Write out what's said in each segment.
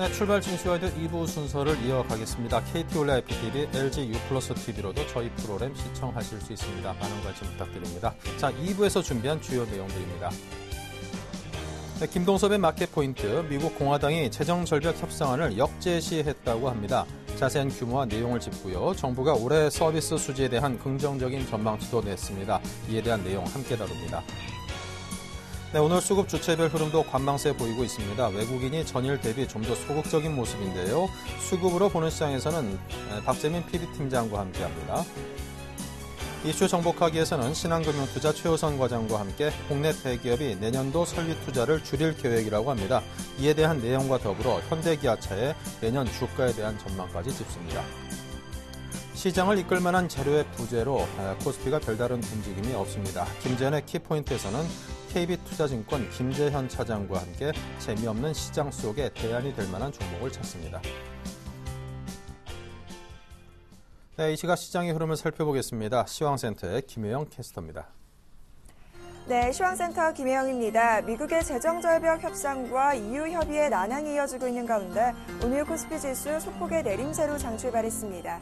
네, 출발 진시와이드 2부 순서를 이어가겠습니다. KT 올레 IPTV, LG U+ TV로도 저희 프로그램 시청하실 수 있습니다. 많은 관심 부탁드립니다. 자, 2부에서 준비한 주요 내용들입니다. 네, 김동섭의 마켓포인트, 미국 공화당이 재정절벽 협상안을 역제시했다고 합니다. 자세한 규모와 내용을 짚고요. 정부가 올해 서비스 수지에 대한 긍정적인 전망치도 냈습니다. 이에 대한 내용 함께 다룹니다. 네, 오늘 수급 주체별 흐름도 관망세 보이고 있습니다. 외국인이 전일 대비 좀 더 소극적인 모습인데요. 수급으로 보는 시장에서는 박재민 PD팀장과 함께합니다. 이슈 정복하기에서는 신한금융투자 최우선 과장과 함께 국내 대기업이 내년도 설비 투자를 줄일 계획이라고 합니다. 이에 대한 내용과 더불어 현대기아차의 내년 주가에 대한 전망까지 짚습니다. 시장을 이끌 만한 재료의 부재로 코스피가 별다른 움직임이 없습니다. 김재현의 키포인트에서는 KB투자증권 김재현 차장과 함께 재미없는 시장 속에 대안이 될 만한 종목을 찾습니다. 네, 이 시각 시장의 흐름을 살펴보겠습니다. 시황센터의 김혜영 캐스터입니다. 네, 시황센터 김혜영입니다. 미국의 재정절벽 협상과 EU 협의의 난항이 이어지고 있는 가운데 오늘 코스피 지수 소폭의 내림세로 장출발했습니다.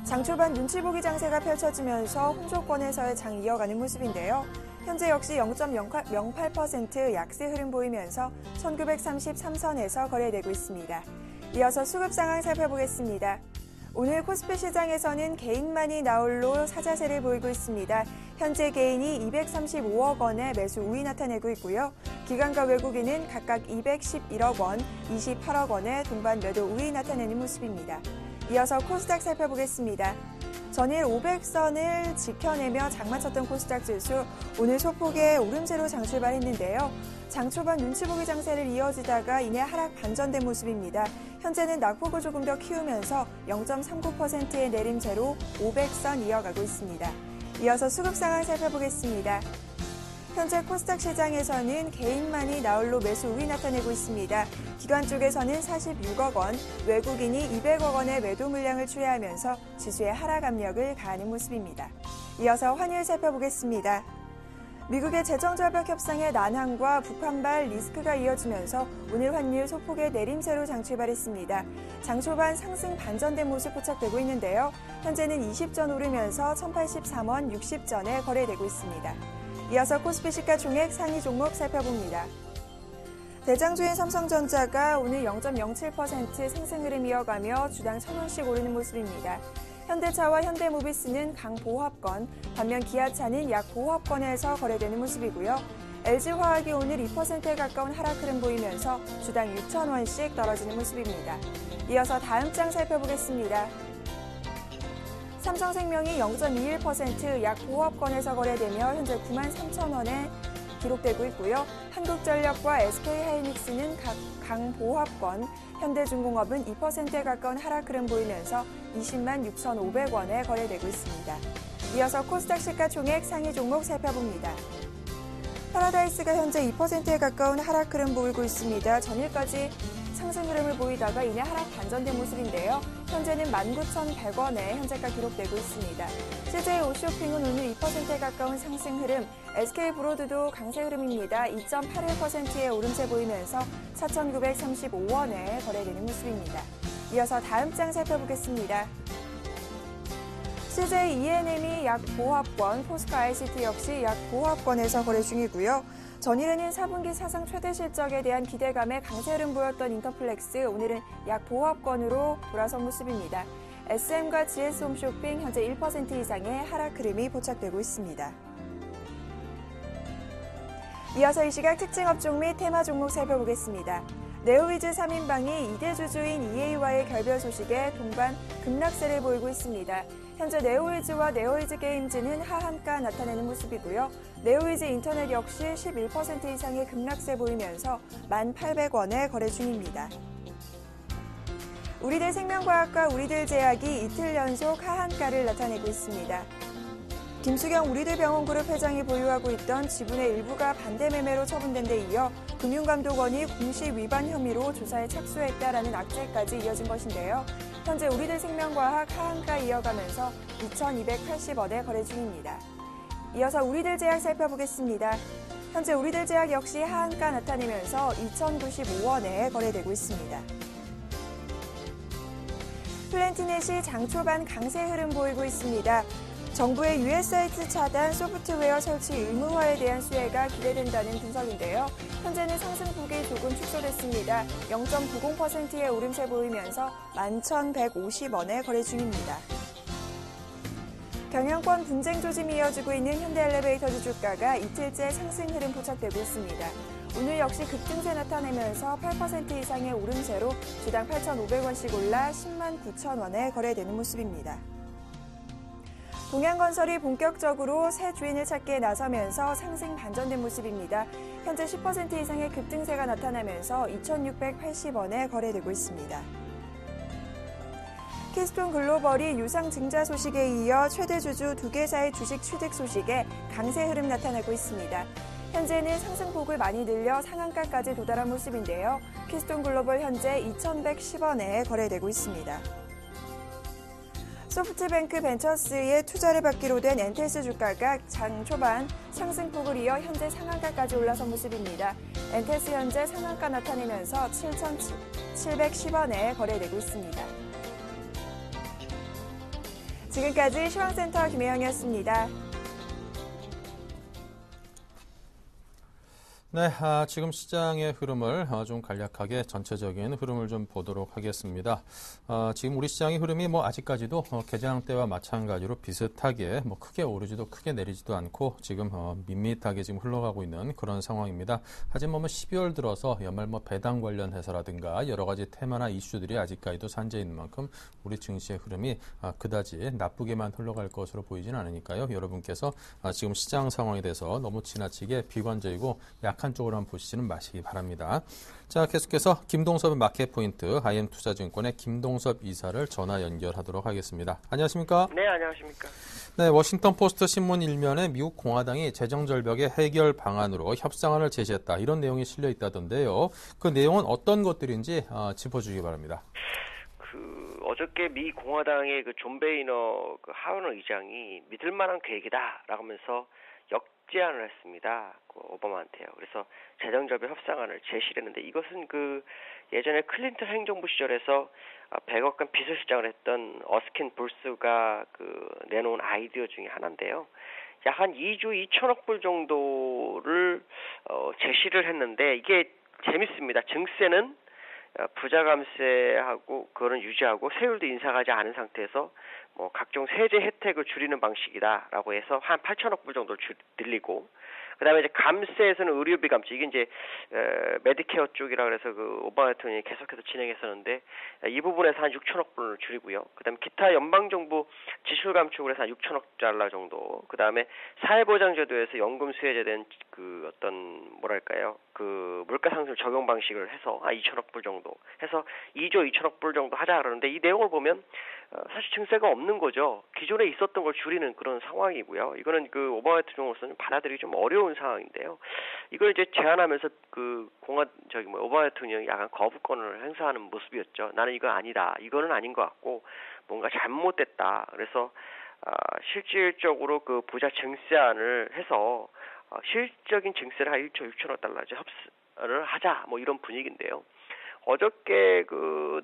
장 초반 눈치 보기 장세가 펼쳐지면서 홍조권에서의 장 이어가는 모습인데요. 현재 역시 0.08% 약세 흐름 보이면서 1933선에서 거래되고 있습니다. 이어서 수급 상황 살펴보겠습니다. 오늘 코스피 시장에서는 개인만이 나홀로 사자세를 보이고 있습니다. 현재 개인이 235억 원의 매수 우위 나타내고 있고요. 기관과 외국인은 각각 211억 원, 28억 원의 동반 매도 우위 나타내는 모습입니다. 이어서 코스닥 살펴보겠습니다. 전일 500선을 지켜내며 장마쳤던 코스닥 지수 오늘 소폭의 오름세로 장출발했는데요. 장 초반 눈치 보기 장세를 이어지다가 이내 하락 반전된 모습입니다. 현재는 낙폭을 조금 더 키우면서 0.39%의 내림세로 500선 이어가고 있습니다. 이어서 수급 상황 살펴보겠습니다. 현재 코스닥 시장에서는 개인만이 나홀로 매수 우위 나타내고 있습니다. 기관 쪽에서는 46억 원, 외국인이 200억 원의 매도 물량을 추이하면서 지수의 하락 압력을 가하는 모습입니다. 이어서 환율 살펴보겠습니다. 미국의 재정절벽 협상의 난항과 북한발 리스크가 이어지면서 오늘 환율 소폭의 내림세로 장출발했습니다. 장 초반 상승 반전된 모습 포착되고 있는데요. 현재는 20전 오르면서 1083원 60전에 거래되고 있습니다. 이어서 코스피 시가총액 상위 종목 살펴봅니다. 대장주인 삼성전자가 오늘 0.07% 상승 흐름 이어가며 주당 1,000원씩 오르는 모습입니다. 현대차와 현대모비스는 강보합권, 반면 기아차는 약보합권에서 거래되는 모습이고요. LG화학이 오늘 2%에 가까운 하락 흐름 보이면서 주당 6,000원씩 떨어지는 모습입니다. 이어서 다음 장 살펴보겠습니다. 삼성생명이 0.21% 약보합권에서 거래되며 현재 93,000원에 기록되고 있고요. 한국전력과 SK하이닉스는 각 강보합권, 현대중공업은 2%에 가까운 하락 흐름 보이면서 20만 6,500원에 거래되고 있습니다. 이어서 코스닥 시가총액 상위 종목 살펴봅니다. 파라다이스가 현재 2%에 가까운 하락 흐름 보이고 있습니다. 전일까지 상승 흐름을 보이다가 이내 하락 반전된 모습인데요. 현재는 19,100원에 현재가 기록되고 있습니다. CJ 오쇼핑은 오늘 2%에 가까운 상승 흐름, SK브로드도 강세 흐름입니다. 2.81%의 오름세 보이면서 4,935원에 거래되는 모습입니다. 이어서 다음 장 살펴보겠습니다. CJ E&M이 약보합권, 포스코 ICT 역시 약보합권에서 거래 중이고요. 전일에는 4분기 사상 최대 실적에 대한 기대감에 강세 흐름 보였던 인터플렉스, 오늘은 약보합권으로 돌아선 모습입니다. SM과 GS홈쇼핑 현재 1% 이상의 하락 흐름이 포착되고 있습니다. 이어서 이 시각 특징 업종 및 테마 종목 살펴보겠습니다. 네오위즈 3인방이 2대 주주인 EA와의 결별 소식에 동반 급락세를 보이고 있습니다. 현재 네오위즈와 네오위즈 게임즈는 하한가 나타내는 모습이고요. 네오위즈 인터넷 역시 11% 이상의 급락세 보이면서 1,800원에 거래 중입니다. 우리들 생명과학과 우리들 제약이 이틀 연속 하한가를 나타내고 있습니다. 김수경 우리들병원그룹 회장이 보유하고 있던 지분의 일부가 반대 매매로 처분된 데 이어 금융감독원이 공시 위반 혐의로 조사에 착수했다라는 악재까지 이어진 것인데요. 현재 우리들생명과학 하한가 이어가면서 2,280원에 거래 중입니다. 이어서 우리들제약 살펴보겠습니다. 현재 우리들제약 역시 하한가 나타내면서 2,095원에 거래되고 있습니다. 플랜티넷이 장 초반 강세 흐름 보이고 있습니다. 정부의 USIT 차단 소프트웨어 설치 의무화에 대한 수혜가 기대된다는 분석인데요. 현재는 상승폭이 조금 축소됐습니다. 0.90%의 오름세 보이면서 11,150원에 거래 중입니다. 경영권 분쟁 조짐이 이어지고 있는 현대엘리베이터즈 주가가 이틀째 상승 흐름 포착되고 있습니다. 오늘 역시 급등세 나타내면서 8% 이상의 오름세로 주당 8,500원씩 올라 10만 9천원에 거래되는 모습입니다. 동양건설이 본격적으로 새 주인을 찾기에 나서면서 상승 반전된 모습입니다. 현재 10% 이상의 급등세가 나타나면서 2,680원에 거래되고 있습니다. 키스톤 글로벌이 유상 증자 소식에 이어 최대 주주 2개사의 주식 취득 소식에 강세 흐름 나타나고 있습니다. 현재는 상승폭을 많이 늘려 상한가까지 도달한 모습인데요. 키스톤 글로벌 현재 2,110원에 거래되고 있습니다. 소프트뱅크 벤처스에 투자를 받기로 된 엔텔스 주가가 장 초반 상승폭을 이어 현재 상한가까지 올라선 모습입니다. 엔텔스 현재 상한가 나타내면서 7,710원에 거래되고 있습니다. 지금까지 시황센터 김혜영이었습니다. 네, 지금 시장의 흐름을 좀 간략하게 전체적인 흐름을 좀 보도록 하겠습니다. 지금 우리 시장의 흐름이 아직까지도 개장 때와 마찬가지로 비슷하게 크게 오르지도 크게 내리지도 않고 지금 밋밋하게 지금 흘러가고 있는 그런 상황입니다. 하지만 12월 들어서 연말 배당 관련해서라든가 여러 가지 테마나 이슈들이 아직까지도 산재 있는 만큼 우리 증시의 흐름이 그다지 나쁘게만 흘러갈 것으로 보이지는 않으니까요. 여러분께서 지금 시장 상황에 대해서 너무 지나치게 비관적이고 약한 쪽으로만 보시지는 마시기 바랍니다. 자, 계속해서 김동섭의 마켓포인트 IM투자증권의 김동섭 이사를 전화 연결하도록 하겠습니다. 안녕하십니까? 네, 안녕하십니까? 네, 워싱턴 포스트 신문 일면에 미국 공화당이 재정절벽의 해결 방안으로 협상안을 제시했다. 이런 내용이 실려 있다던데요. 그 내용은 어떤 것들인지 짚어주시기 바랍니다. 어저께 미 공화당의 존 베이너 하원 의장이 믿을 만한 계획이다라고 하면서 역제안을 했습니다. 오바마한테요. 그래서 재정절벽 협상안을 제시를 했는데 이것은 예전에 클린턴 행정부 시절에서 100억 간 빚을 시작을 했던 어스킨 불스가 내놓은 아이디어 중에 하나인데요. 약 한 2조 2천억 불 정도를 제시를 했는데 이게 재밌습니다. 증세는 부자 감세하고 그거는 유지하고 세율도 인상하지 않은 상태에서 각종 세제 혜택을 줄이는 방식이다라고 해서 한 8천억 불 정도를 늘리고 그다음에 이제 감세에서는 의료비 감세 이게 이제 메디케어 쪽이라 그래서 오바마 대통령이 계속해서 진행했었는데 이 부분에서 한 6천억 불을 줄이고요. 그다음에 기타 연방 정부 지출 감축을 해서 한 6천억 달러 정도. 그다음에 사회보장제도에서 연금 수혜제된 물가 상승 적용 방식을 해서 한 2천억 불 정도 해서 2조 2천억 불 정도 하자 그러는데 이 내용을 보면 사실 증세가 없는 거죠. 기존에 있었던 걸 줄이는 그런 상황이고요. 이거는 오바마 대통령으로서는 받아들이기 좀 어려운 상황인데요. 이걸 이제 제안하면서 오바마 대통령이 약간 거부권을 행사하는 모습이었죠. 나는 이건 아니다. 이거는 아닌 것 같고 뭔가 잘못됐다. 그래서 실질적으로 부자 증세안을 해서 실질적인 증세를 한 1조 6천억 달러죠. 협상을 하자. 이런 분위기인데요. 어저께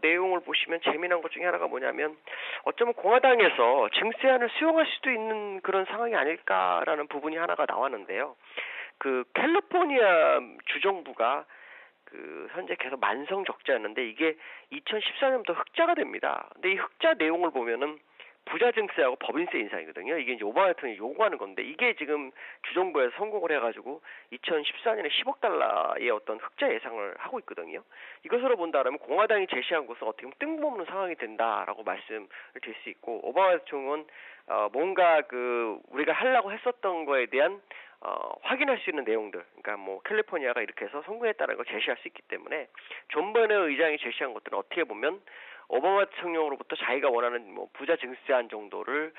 내용을 보시면 재미난 것 중에 하나가 뭐냐면 어쩌면 공화당에서 증세안을 수용할 수도 있는 그런 상황이 아닐까라는 부분이 하나가 나왔는데요. 캘리포니아 주정부가 현재 계속 만성 적자였는데 이게 2014년부터 흑자가 됩니다. 근데 이 흑자 내용을 보면은 부자 증세하고 법인세 인상이거든요. 이게 이제 오바마 대통령이 요구하는 건데 이게 지금 주정부에서 성공을 해가지고 2014년에 10억 달러의 어떤 흑자 예상을 하고 있거든요. 이것으로 본다면 공화당이 제시한 것은 어떻게 보면 뜬금없는 상황이 된다라고 말씀을 드릴 수 있고 오바마 대통령은 뭔가 우리가 하려고 했었던 거에 대한 확인할 수 있는 내용들, 그러니까 캘리포니아가 이렇게 해서 성공했다는 걸 제시할 수 있기 때문에 존 베너 의장이 제시한 것들은 어떻게 보면 오바마 대통령으로부터 자기가 원하는 부자 증세안 정도를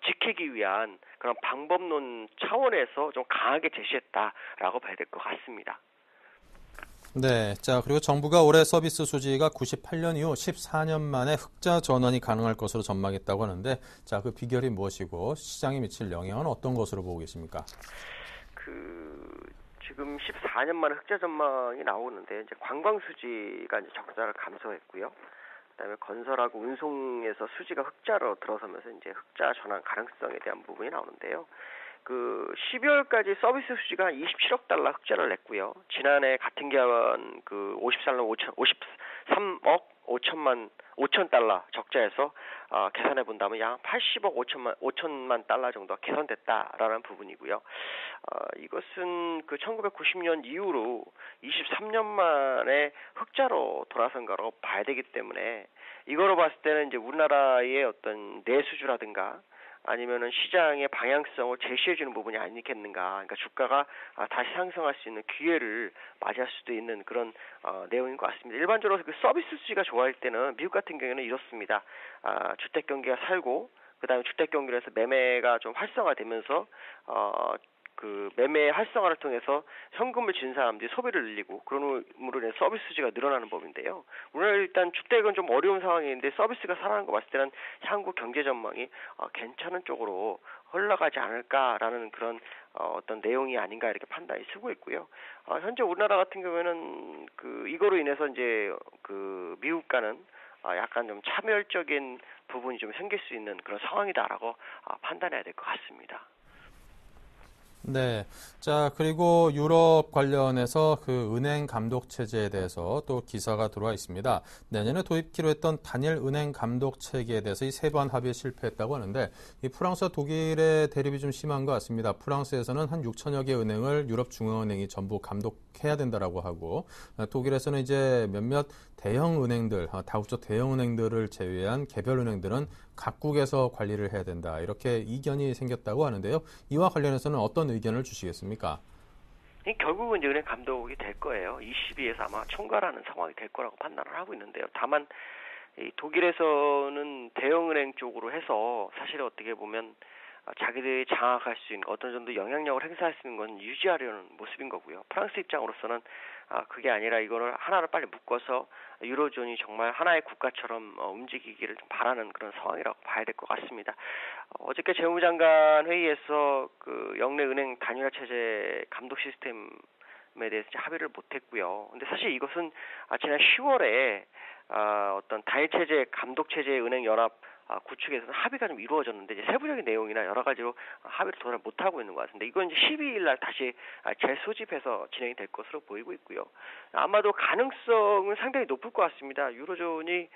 지키기 위한 그런 방법론 차원에서 좀 강하게 제시했다라고 봐야 될 것 같습니다. 네, 자 그리고 정부가 올해 서비스 수지가 98년 이후 14년 만에 흑자 전환이 가능할 것으로 전망했다고 하는데, 자 그 비결이 무엇이고 시장에 미칠 영향은 어떤 것으로 보고 계십니까? 지금 14년 만에 흑자 전망이 나오는데 이제 관광 수지가 이제 적자를 감소했고요. 그다음에 건설하고 운송에서 수지가 흑자로 들어서면서 이제 흑자 전환 가능성에 대한 부분이 나오는데요. 그 12월까지 서비스 수지가 한 27억 달러 흑자를 냈고요. 지난해 같은 기간 그 53억 5천 달러 적자에서 계산해 본다면 약 80억 5천만 달러 정도가 개선됐다라는 부분이고요. 이것은 그 1990년 이후로 23년 만에 흑자로 돌아선 거라고 봐야 되기 때문에 이거로 봤을 때는 이제 우리나라의 어떤 내수주라든가 아니면은 시장의 방향성을 제시해주는 부분이 아니겠는가. 그러니까 주가가 다시 상승할 수 있는 기회를 맞이할 수도 있는 그런 내용인 것 같습니다. 일반적으로 그 서비스 수지가 좋아할 때는 미국 같은 경우에는 이렇습니다. 주택 경기가 살고 그다음에 주택 경기로 해서 매매가 좀 활성화되면서 그 매매 활성화를 통해서 현금을 진 사람들이 소비를 늘리고 그럼으로 인해 서비스 수지가 늘어나는 법인데요. 우리나라 일단 주택은 좀 어려운 상황인데 서비스가 살아나는 거 봤을 때는 향후 경제 전망이 괜찮은 쪽으로 흘러가지 않을까라는 그런 어떤 내용이 아닌가 이렇게 판단이 쓰고 있고요. 현재 우리나라 같은 경우에는 그 이거로 인해서 이제 그 미국과는 약간 좀 차별적인 부분이 좀 생길 수 있는 그런 상황이다라고 판단해야 될 것 같습니다. 네. 자, 그리고 유럽 관련해서 그 은행 감독 체제에 대해서 또 기사가 들어와 있습니다. 내년에 도입키로 했던 단일 은행 감독 체계에 대해서 이 세 번 합의에 실패했다고 하는데 이 프랑스와 독일의 대립이 좀 심한 것 같습니다. 프랑스에서는 한 6천여 개 은행을 유럽 중앙은행이 전부 감독해야 된다라고 하고 독일에서는 이제 몇몇 대형 은행들, 다국적 대형 은행들을 제외한 개별 은행들은 각국에서 관리를 해야 된다. 이렇게 이견이 생겼다고 하는데요. 이와 관련해서는 어떤 의견을 주시겠습니까? 결국은 이제 은행 감독이 될 거예요. 22에서 아마 총괄하는 상황이 될 거라고 판단을 하고 있는데요. 다만 이 독일에서는 대형은행 쪽으로 해서 사실 어떻게 보면 자기들이 장악할 수 있는 어떤 정도 영향력을 행사할 수 있는 건 유지하려는 모습인 거고요. 프랑스 입장으로서는 그게 아니라 이거를 하나를 빨리 묶어서 유로존이 정말 하나의 국가처럼 움직이기를 좀 바라는 그런 상황이라고 봐야 될 것 같습니다. 어저께 재무장관 회의에서 그 영내 은행 단일화 체제 감독 시스템에 대해서 합의를 못했고요. 근데 사실 이것은 지난 10월에 어떤 단일체제 감독체제 은행 연합 구축에서는 합의가 좀 이루어졌는데 이제 세부적인 내용이나 여러 가지로 합의를 도달 못하고 있는 것 같은데 이건 이제 12일 날 다시 재소집해서 진행이 될 것으로 보이고 있고요. 아마도 가능성은 상당히 높을 것 같습니다. 유로존이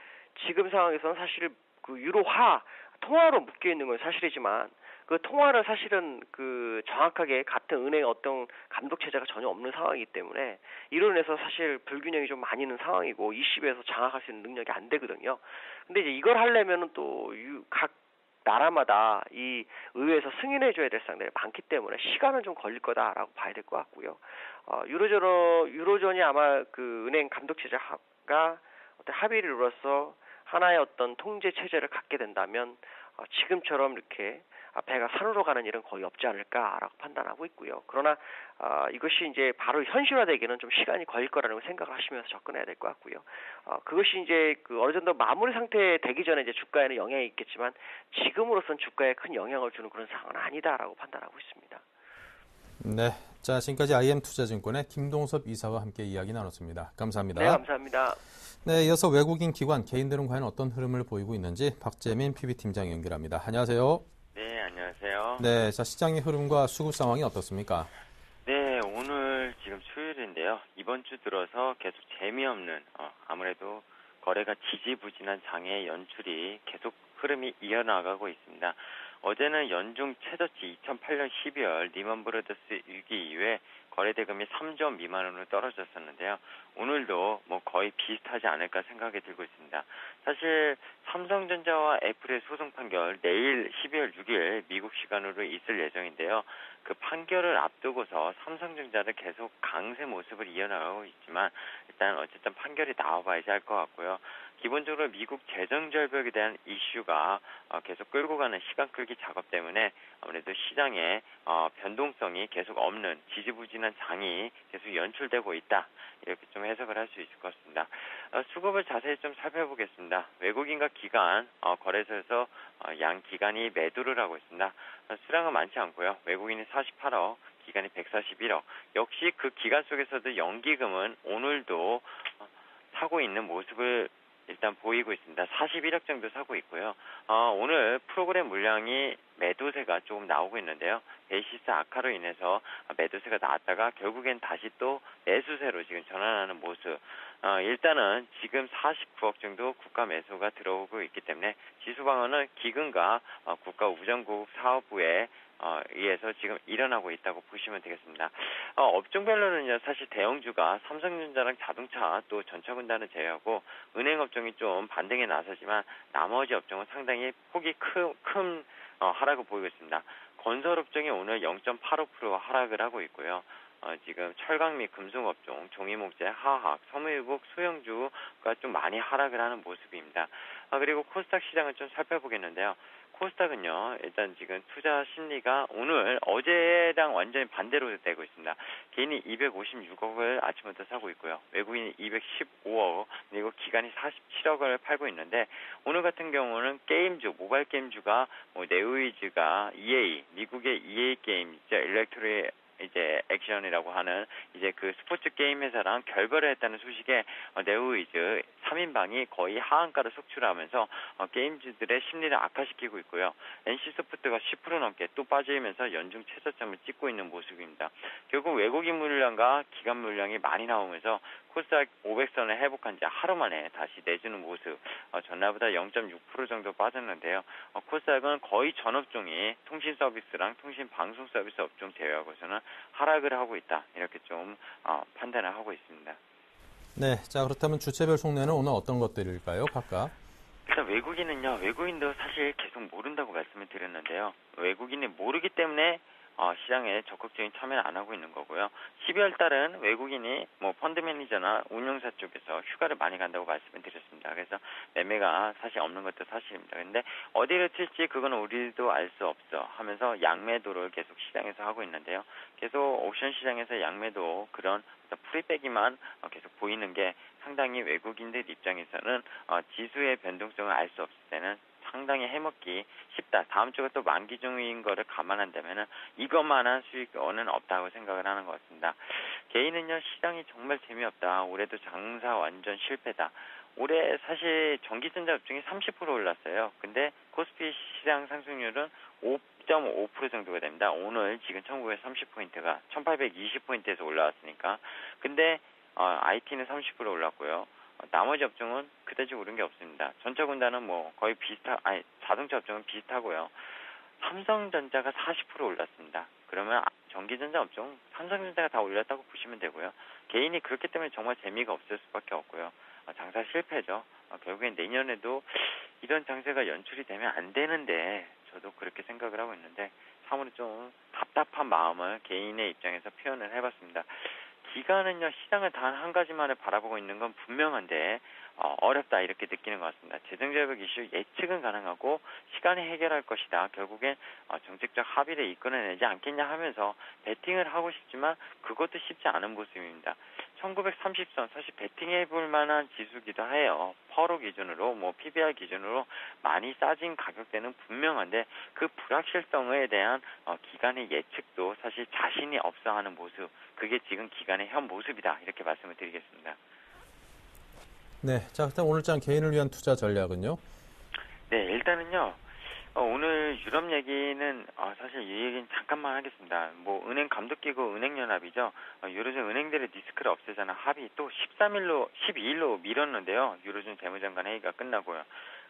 지금 상황에서는 사실 그 유로화 통화로 묶여 있는 건 사실이지만 그 통화를 사실은 그 정확하게 같은 은행 어떤 감독 체제가 전혀 없는 상황이기 때문에 이로 인해서 사실 불균형이 좀 많이 있는 상황이고 20에서 장악할 수 있는 능력이 안 되거든요. 근데 이제 이걸 하려면은 또 각 나라마다 이 의회에서 승인해줘야 될 사항들이 많기 때문에 시간은 좀 걸릴 거다라고 봐야 될 것 같고요. 유로존이 아마 그 은행 감독 체제가 어떤 합의를 이뤄서 하나의 어떤 통제 체제를 갖게 된다면 지금처럼 이렇게 배가 산으로 가는 일은 거의 없지 않을까라고 판단하고 있고요. 그러나 이것이 이제 바로 현실화되기는 좀 시간이 걸릴 거라는 생각을 하시면서 접근해야 될 것 같고요. 그것이 이제 그 어느 정도 마무리 상태에 되기 전에 이제 주가에는 영향이 있겠지만 지금으로선 주가에 큰 영향을 주는 그런 상황은 아니다라고 판단하고 있습니다. 네. 자, 지금까지 IM투자증권의 김동섭 이사와 함께 이야기 나눴습니다. 감사합니다. 네, 감사합니다. 네, 이어서 외국인 기관, 개인들은 과연 어떤 흐름을 보이고 있는지 박재민 PB팀장 연결합니다. 안녕하세요. 네, 안녕하세요. 네, 자, 시장의 흐름과 수급 상황이 어떻습니까? 네, 오늘 지금 수요일인데요. 이번 주 들어서 계속 재미없는, 아무래도 거래가 지지부진한 장의 연출이 계속 흐름이 이어나가고 있습니다. 어제는 연중 최저치 2008년 12월 리먼 브러더스 위기 이후에 거래 대금이 3조 미만으로 떨어졌었는데요. 오늘도 뭐 거의 비슷하지 않을까 생각이 들고 있습니다. 사실 삼성전자와 애플의 소송 판결 내일 12월 6일 미국 시간으로 있을 예정인데요. 그 판결을 앞두고서 삼성전자는 계속 강세 모습을 이어나가고 있지만 일단 어쨌든 판결이 나와봐야지 할 것 같고요. 기본적으로 미국 재정 절벽에 대한 이슈가 계속 끌고 가는 시간 끌기 작업 때문에 아무래도 시장에 변동성이 계속 없는 지지부진한 장이 계속 연출되고 있다. 이렇게 좀 해석을 할 수 있을 것 같습니다. 수급을 자세히 좀 살펴보겠습니다. 외국인과 기관 거래소에서 양 기관이 매도를 하고 있습니다. 수량은 많지 않고요. 외국인이 48억, 기관이 141억. 역시 그 기간 속에서도 연기금은 오늘도 사고 있는 모습을 일단 보이고 있습니다. 41억 정도 사고 있고요. 오늘 프로그램 물량이 매도세가 조금 나오고 있는데요. 베이시스 악화로 인해서 매도세가 나왔다가 결국엔 다시 또 매수세로 지금 전환하는 모습. 일단은 지금 49억 정도 국가 매수가 들어오고 있기 때문에 지수 방어는 기금과 국가 우정국 사업부에 의해서 지금 일어나고 있다고 보시면 되겠습니다. 업종별로는요, 사실 대형주가 삼성전자랑 자동차 또 전차군단을 제외하고 은행 업종이 좀 반등에 나서지만 나머지 업종은 상당히 폭이 큰 하락을 보이고 있습니다. 건설 업종이 오늘 0.85% 하락을 하고 있고요. 지금 철강 및 금속 업종, 종이목재, 화학, 섬유유국, 소형주가 좀 많이 하락을 하는 모습입니다. 그리고 코스닥 시장을 좀 살펴보겠는데요. 코스닥은요, 일단 지금 투자 심리가 오늘 어제랑 완전히 반대로 되고 있습니다. 개인이 256억을 아침부터 사고 있고요. 외국인이 215억, 그리고 기관이 47억을 팔고 있는데, 오늘 같은 경우는 게임주, 모바일 게임주가 네오이즈가 EA, 미국의 EA 게임, 일렉트로닉 액션이라고 하는 그 스포츠 게임 회사랑 결별을 했다는 소식에 네오이즈 3인방이 거의 하한가를 속출하면서 게임주들의 심리를 악화시키고 있고요. NC소프트가 10% 넘게 또 빠지면서 연중 최저점을 찍고 있는 모습입니다. 결국 외국인 물량과 기관 물량이 많이 나오면서 코스닥 500선을 회복한 지 하루 만에 다시 내주는 모습. 전날보다 0.6% 정도 빠졌는데요. 코스닥은 거의 전 업종이 통신 서비스랑 통신 방송 서비스 업종 제외하고서는 하락을 하고 있다. 이렇게 좀 판단을 하고 있습니다. 네, 자 그렇다면 주체별 속내는 오늘 어떤 것들일까요, 각각? 일단 외국인도 사실 계속 모른다고 말씀을 드렸는데요. 외국인이 모르기 때문에 시장에 적극적인 참여를 안 하고 있는 거고요. 12월 달은 외국인이 펀드 매니저나 운용사 쪽에서 휴가를 많이 간다고 말씀을 드렸습니다. 그래서 매매가 사실 없는 것도 사실입니다. 근데 어디를 튈지 그건 우리도 알 수 없어 하면서 양매도를 계속 시장에서 하고 있는데요. 계속 옵션 시장에서 양매도 그런 프리백이만 계속 보이는 게 상당히 외국인들 입장에서는 지수의 변동성을 알 수 없을 때는 상당히 해먹기 쉽다. 다음 주가 또 만기 중인 거를 감안한다면은 이것만한 수익원은 없다고 생각을 하는 것 같습니다. 개인은요, 시장이 정말 재미없다. 올해도 장사 완전 실패다. 올해 사실 전기전자 업종이 30% 올랐어요. 근데 코스피 시장 상승률은 5.5% 정도가 됩니다. 오늘 지금 1930포인트가 1820포인트에서 올라왔으니까. 근데 IT는 30% 올랐고요. 나머지 업종은 그다지 오른 게 없습니다. 전차군단은 거의 자동차 업종은 비슷하고요. 삼성전자가 40% 올랐습니다. 그러면 전기전자 업종, 삼성전자가 다 올렸다고 보시면 되고요. 개인이 그렇기 때문에 정말 재미가 없을 수밖에 없고요. 장사 실패죠. 결국엔 내년에도 이런 장세가 연출이 되면 안 되는데 저도 그렇게 생각을 하고 있는데 사무로 좀 답답한 마음을 개인의 입장에서 표현을 해봤습니다. 기관은요, 시장을 단 한 가지만을 바라보고 있는 건 분명한데 어렵다 이렇게 느끼는 것 같습니다. 재정절벽 이슈 예측은 가능하고 시간이 해결할 것이다. 결국엔 정책적 합의를 이끌어내지 않겠냐 하면서 베팅을 하고 싶지만 그것도 쉽지 않은 모습입니다. 1930선 사실 베팅해볼 만한 지수기도 해요. 퍼로 기준으로 PBR 기준으로 많이 싸진 가격대는 분명한데 그 불확실성에 대한 기관의 예측도 사실 자신이 없어하는 모습, 그게 지금 기관의 현 모습이다 이렇게 말씀을 드리겠습니다. 네, 자 일단 오늘장 개인을 위한 투자 전략은요? 네, 일단은요. 오늘 유럽 얘기는 사실 이 얘기는 잠깐만 하겠습니다. 은행 감독기구 은행연합이죠. 유로존 은행들의 리스크를 없애자는 합의 또 12일로 미뤘는데요. 유로존 재무장관 회의가 끝나고요.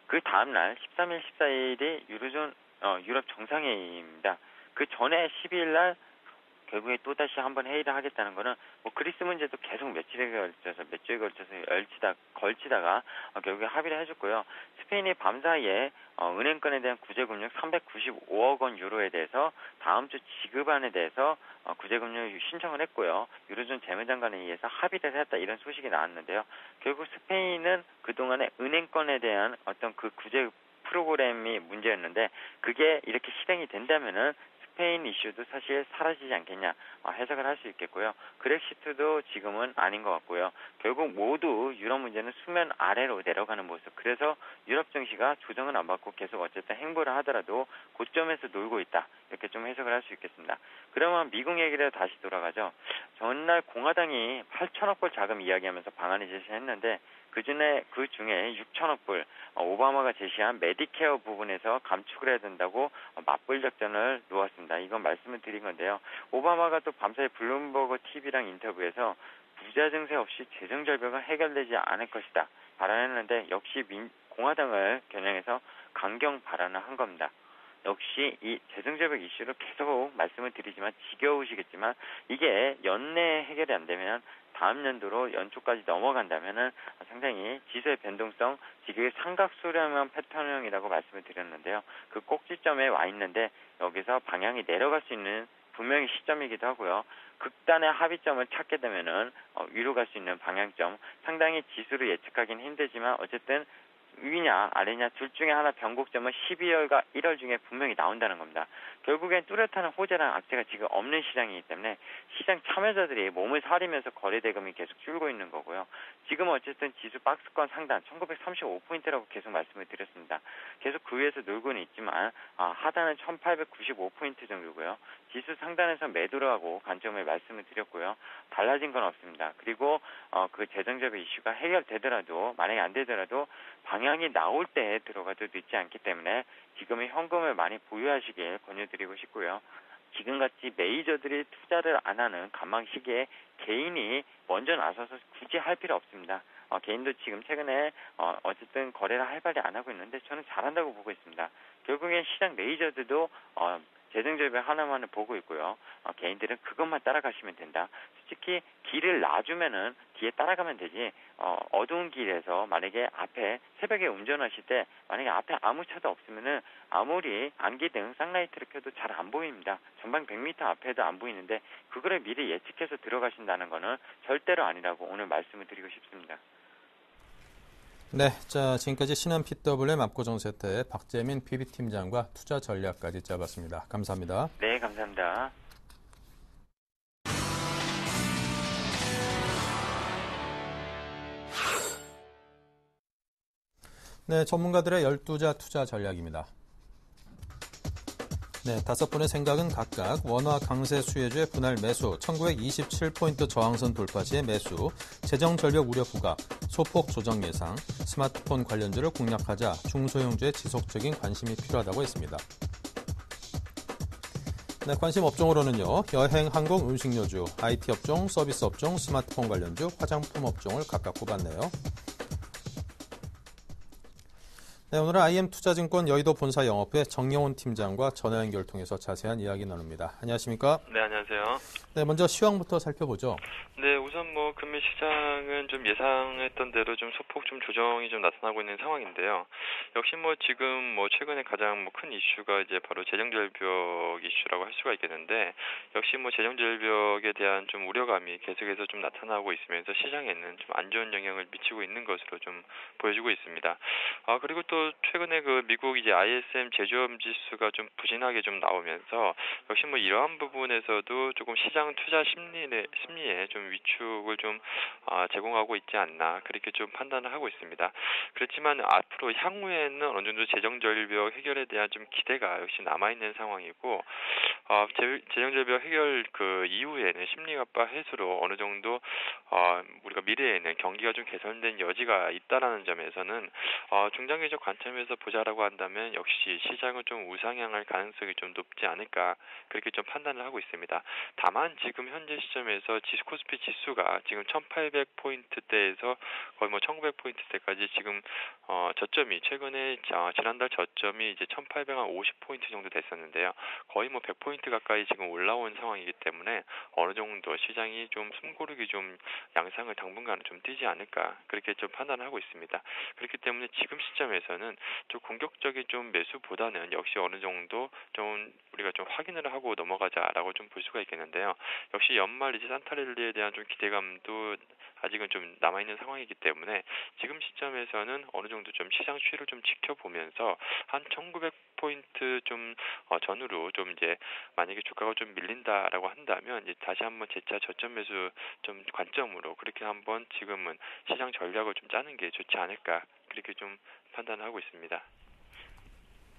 그 다음날 13일, 14일이 유럽 정상회의입니다. 그 전에 12일 날 결국에 또다시 한번 회의를 하겠다는 거는 그리스 문제도 계속 며칠에 걸쳐서 걸치다가 결국에 합의를 해줬고요. 스페인이 밤사이에 은행권에 대한 구제금융 395억 원 유로에 대해서 다음 주 지급안에 대해서 구제금융 신청을 했고요. 유로존 재무장관에 의해서 합의를 했다 이런 소식이 나왔는데요. 결국 스페인은 그동안에 은행권에 대한 어떤 그 구제 프로그램이 문제였는데 그게 이렇게 실행이 된다면은 스페인 이슈도 사실 사라지지 않겠냐 해석을 할 수 있겠고요. 그렉시트도 지금은 아닌 것 같고요. 결국 모두 유럽 문제는 수면 아래로 내려가는 모습. 그래서 유럽 증시가 조정은 안 받고 계속 어쨌든 행보를 하더라도 고점에서 놀고 있다. 이렇게 좀 해석을 할 수 있겠습니다. 그러면 미국 얘기를 다시 돌아가죠. 전날 공화당이 8천억 불 자금 이야기하면서 방안을 제시했는데 그 중에 6천억 불 오바마가 제시한 메디케어 부분에서 감축을 해야 된다고 맞불 작전을 놓았습니다. 이건 말씀을 드린 건데요. 오바마가 또 밤사이 블룸버그 TV랑 인터뷰에서 부자 증세 없이 재정 절벽은 해결되지 않을 것이다 발언했는데 역시 공화당을 겨냥해서 강경 발언을 한 겁니다. 역시 이 재정절벽 이슈를 계속 말씀을 드리지만 지겨우시겠지만 이게 연내에 해결이 안 되면 다음 연도로 연초까지 넘어간다면은 상당히 지수의 변동성 지금 삼각수렴형 패턴형이라고 말씀을 드렸는데요. 그 꼭지점에 와 있는데 여기서 방향이 내려갈 수 있는 분명히 시점이기도 하고요. 극단의 합의점을 찾게 되면은 위로 갈 수 있는 방향점 상당히 지수를 예측하기는 힘들지만 어쨌든 위냐 아래냐 둘 중에 하나 변곡점은 12월과 1월 중에 분명히 나온다는 겁니다. 결국엔 뚜렷한 호재랑 악재가 지금 없는 시장이기 때문에 시장 참여자들이 몸을 사리면서 거래대금이 계속 줄고 있는 거고요. 지금 어쨌든 지수 박스권 상단 1935포인트라고 계속 말씀을 드렸습니다. 계속 그 위에서 놀고는 있지만 하단은 1895포인트 정도고요. 지수 상단에서 매도를 하고 관점을 말씀을 드렸고요. 달라진 건 없습니다. 그리고 그 재정절벽 이슈가 해결되더라도 만약에 안 되더라도 방향이 나올 때 들어가도 늦지 않기 때문에 지금은 현금을 많이 보유하시길 권유드리고 싶고요. 지금같이 메이저들이 투자를 안 하는 관망 시기에 개인이 먼저 나서서 굳이 할 필요 없습니다. 개인도 지금 최근에 어쨌든 거래를 활발히 안 하고 있는데 저는 잘한다고 보고 있습니다. 결국엔 시장 메이저들도 재정절벽 하나만을 보고 있고요. 개인들은 그것만 따라가시면 된다. 솔직히 길을 놔주면은 뒤에 따라가면 되지. 어두운 길에서 만약에 앞에 새벽에 운전하실 때 만약에 앞에 아무 차도 없으면은 아무리 안기등 쌍라이트를 켜도 잘 안 보입니다. 전방 100m 앞에도 안 보이는데 그거를 미리 예측해서 들어가신다는 거는 절대로 아니라고 오늘 말씀을 드리고 싶습니다. 네, 자 지금까지 신한 PWM 압구정세태의 박재민 PB팀장과 투자 전략까지 짜봤습니다. 감사합니다. 네, 감사합니다. 네, 전문가들의 12자 투자 전략입니다. 네, 5분의 생각은 각각 원화 강세 수혜주의 분할 매수, 1927포인트 저항선 돌파 시의 매수, 재정 절벽 우려 부각, 소폭 조정 예상, 스마트폰 관련주를 공략하자 중소형주의 지속적인 관심이 필요하다고 했습니다. 네, 관심 업종으로는요. 여행, 항공, 음식료주, IT 업종, 서비스 업종, 스마트폰 관련주, 화장품 업종을 각각 꼽았네요. 네, 오늘은 IM투자증권 여의도 본사 영업부의 정영훈 팀장과 전화 연결 통해서 자세한 이야기 나눕니다. 안녕하십니까? 네, 안녕하세요. 네, 먼저 시황부터 살펴보죠. 네, 우선 금일 시장은 좀 예상했던 대로 좀 소폭 좀 조정이 좀 나타나고 있는 상황인데요. 역시 지금 최근에 가장 큰 이슈가 이제 바로 재정절벽 이슈라고 할 수가 있겠는데, 역시 재정절벽에 대한 좀 우려감이 계속해서 좀 나타나고 있으면서 시장에는 좀 안 좋은 영향을 미치고 있는 것으로 좀 보여지고 있습니다. 그리고 또 최근에 미국 이제 ISM 제조업 지수가 좀 부진하게 좀 나오면서 역시 이러한 부분에서도 조금 시장 투자 심리에 좀 위축을 좀 제공하고 있지 않나 그렇게 좀 판단을 하고 있습니다. 그렇지만 앞으로 향후에는 어느 정도 재정절벽 해결에 대한 좀 기대가 역시 남아 있는 상황이고 재정절벽 해결 그 이후에는 심리압박 해소로 어느 정도 우리가 미래에는 경기가 좀 개선된 여지가 있다라는 점에서는 중장기적 관점에서 보자라고 한다면 역시 시장은 좀 우상향할 가능성이 좀 높지 않을까 그렇게 좀 판단을 하고 있습니다. 다만 지금 현재 시점에서 코스피 지수가 지금 1800포인트대에서 거의 1900포인트대까지 지금 저점이 최근에 지난달 저점이 이제 1850포인트 정도 됐었는데요. 거의 100포인트 가까이 지금 올라온 상황이기 때문에 어느 정도 시장이 좀 숨고르기 좀 양상을 당분간은 좀 뛰지 않을까 그렇게 좀 판단을 하고 있습니다. 그렇기 때문에 지금 시점에서는 좀 공격적인 좀 매수보다는 역시 어느 정도 좀 우리가 좀 확인을 하고 넘어가자라고 좀 볼 수가 있겠는데요. 역시 연말 이제 산타랠리에 대한 좀 기대감도 아직은 좀 남아있는 상황이기 때문에 지금 시점에서는 어느 정도 좀 시장 추이를 좀 지켜보면서 한 1900포인트 좀 전후로 좀 이제 만약에 주가가 좀 밀린다라고 한다면 이제 다시 한번 재차 저점 매수 좀 관점으로 그렇게 한번 지금은 시장 전략을 좀 짜는 게 좋지 않을까 그렇게 좀 판단하고 있습니다.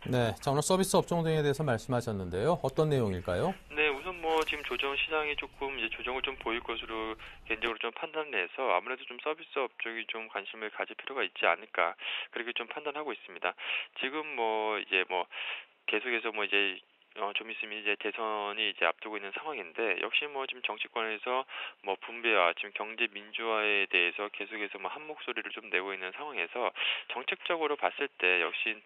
네, 자 오늘 서비스 업종 등에 대해서 말씀하셨는데요. 어떤 내용일까요? 네, 우선 뭐 지금 시장이 조금 이제 조정을 좀 보일 것으로 개인적으로 좀 판단해서 아무래도 좀 서비스업 쪽이 좀 관심을 가질 필요가 있지 않을까 그렇게 좀 판단하고 있습니다. 지금 계속해서 좀 있으면 이제 대선이 이제 앞두고 있는 상황인데 역시 지금 정치권에서 분배와 지금 경제 민주화에 대해서 계속해서 한 목소리를 좀 내고 있는 상황에서 정책적으로 봤을 때 역시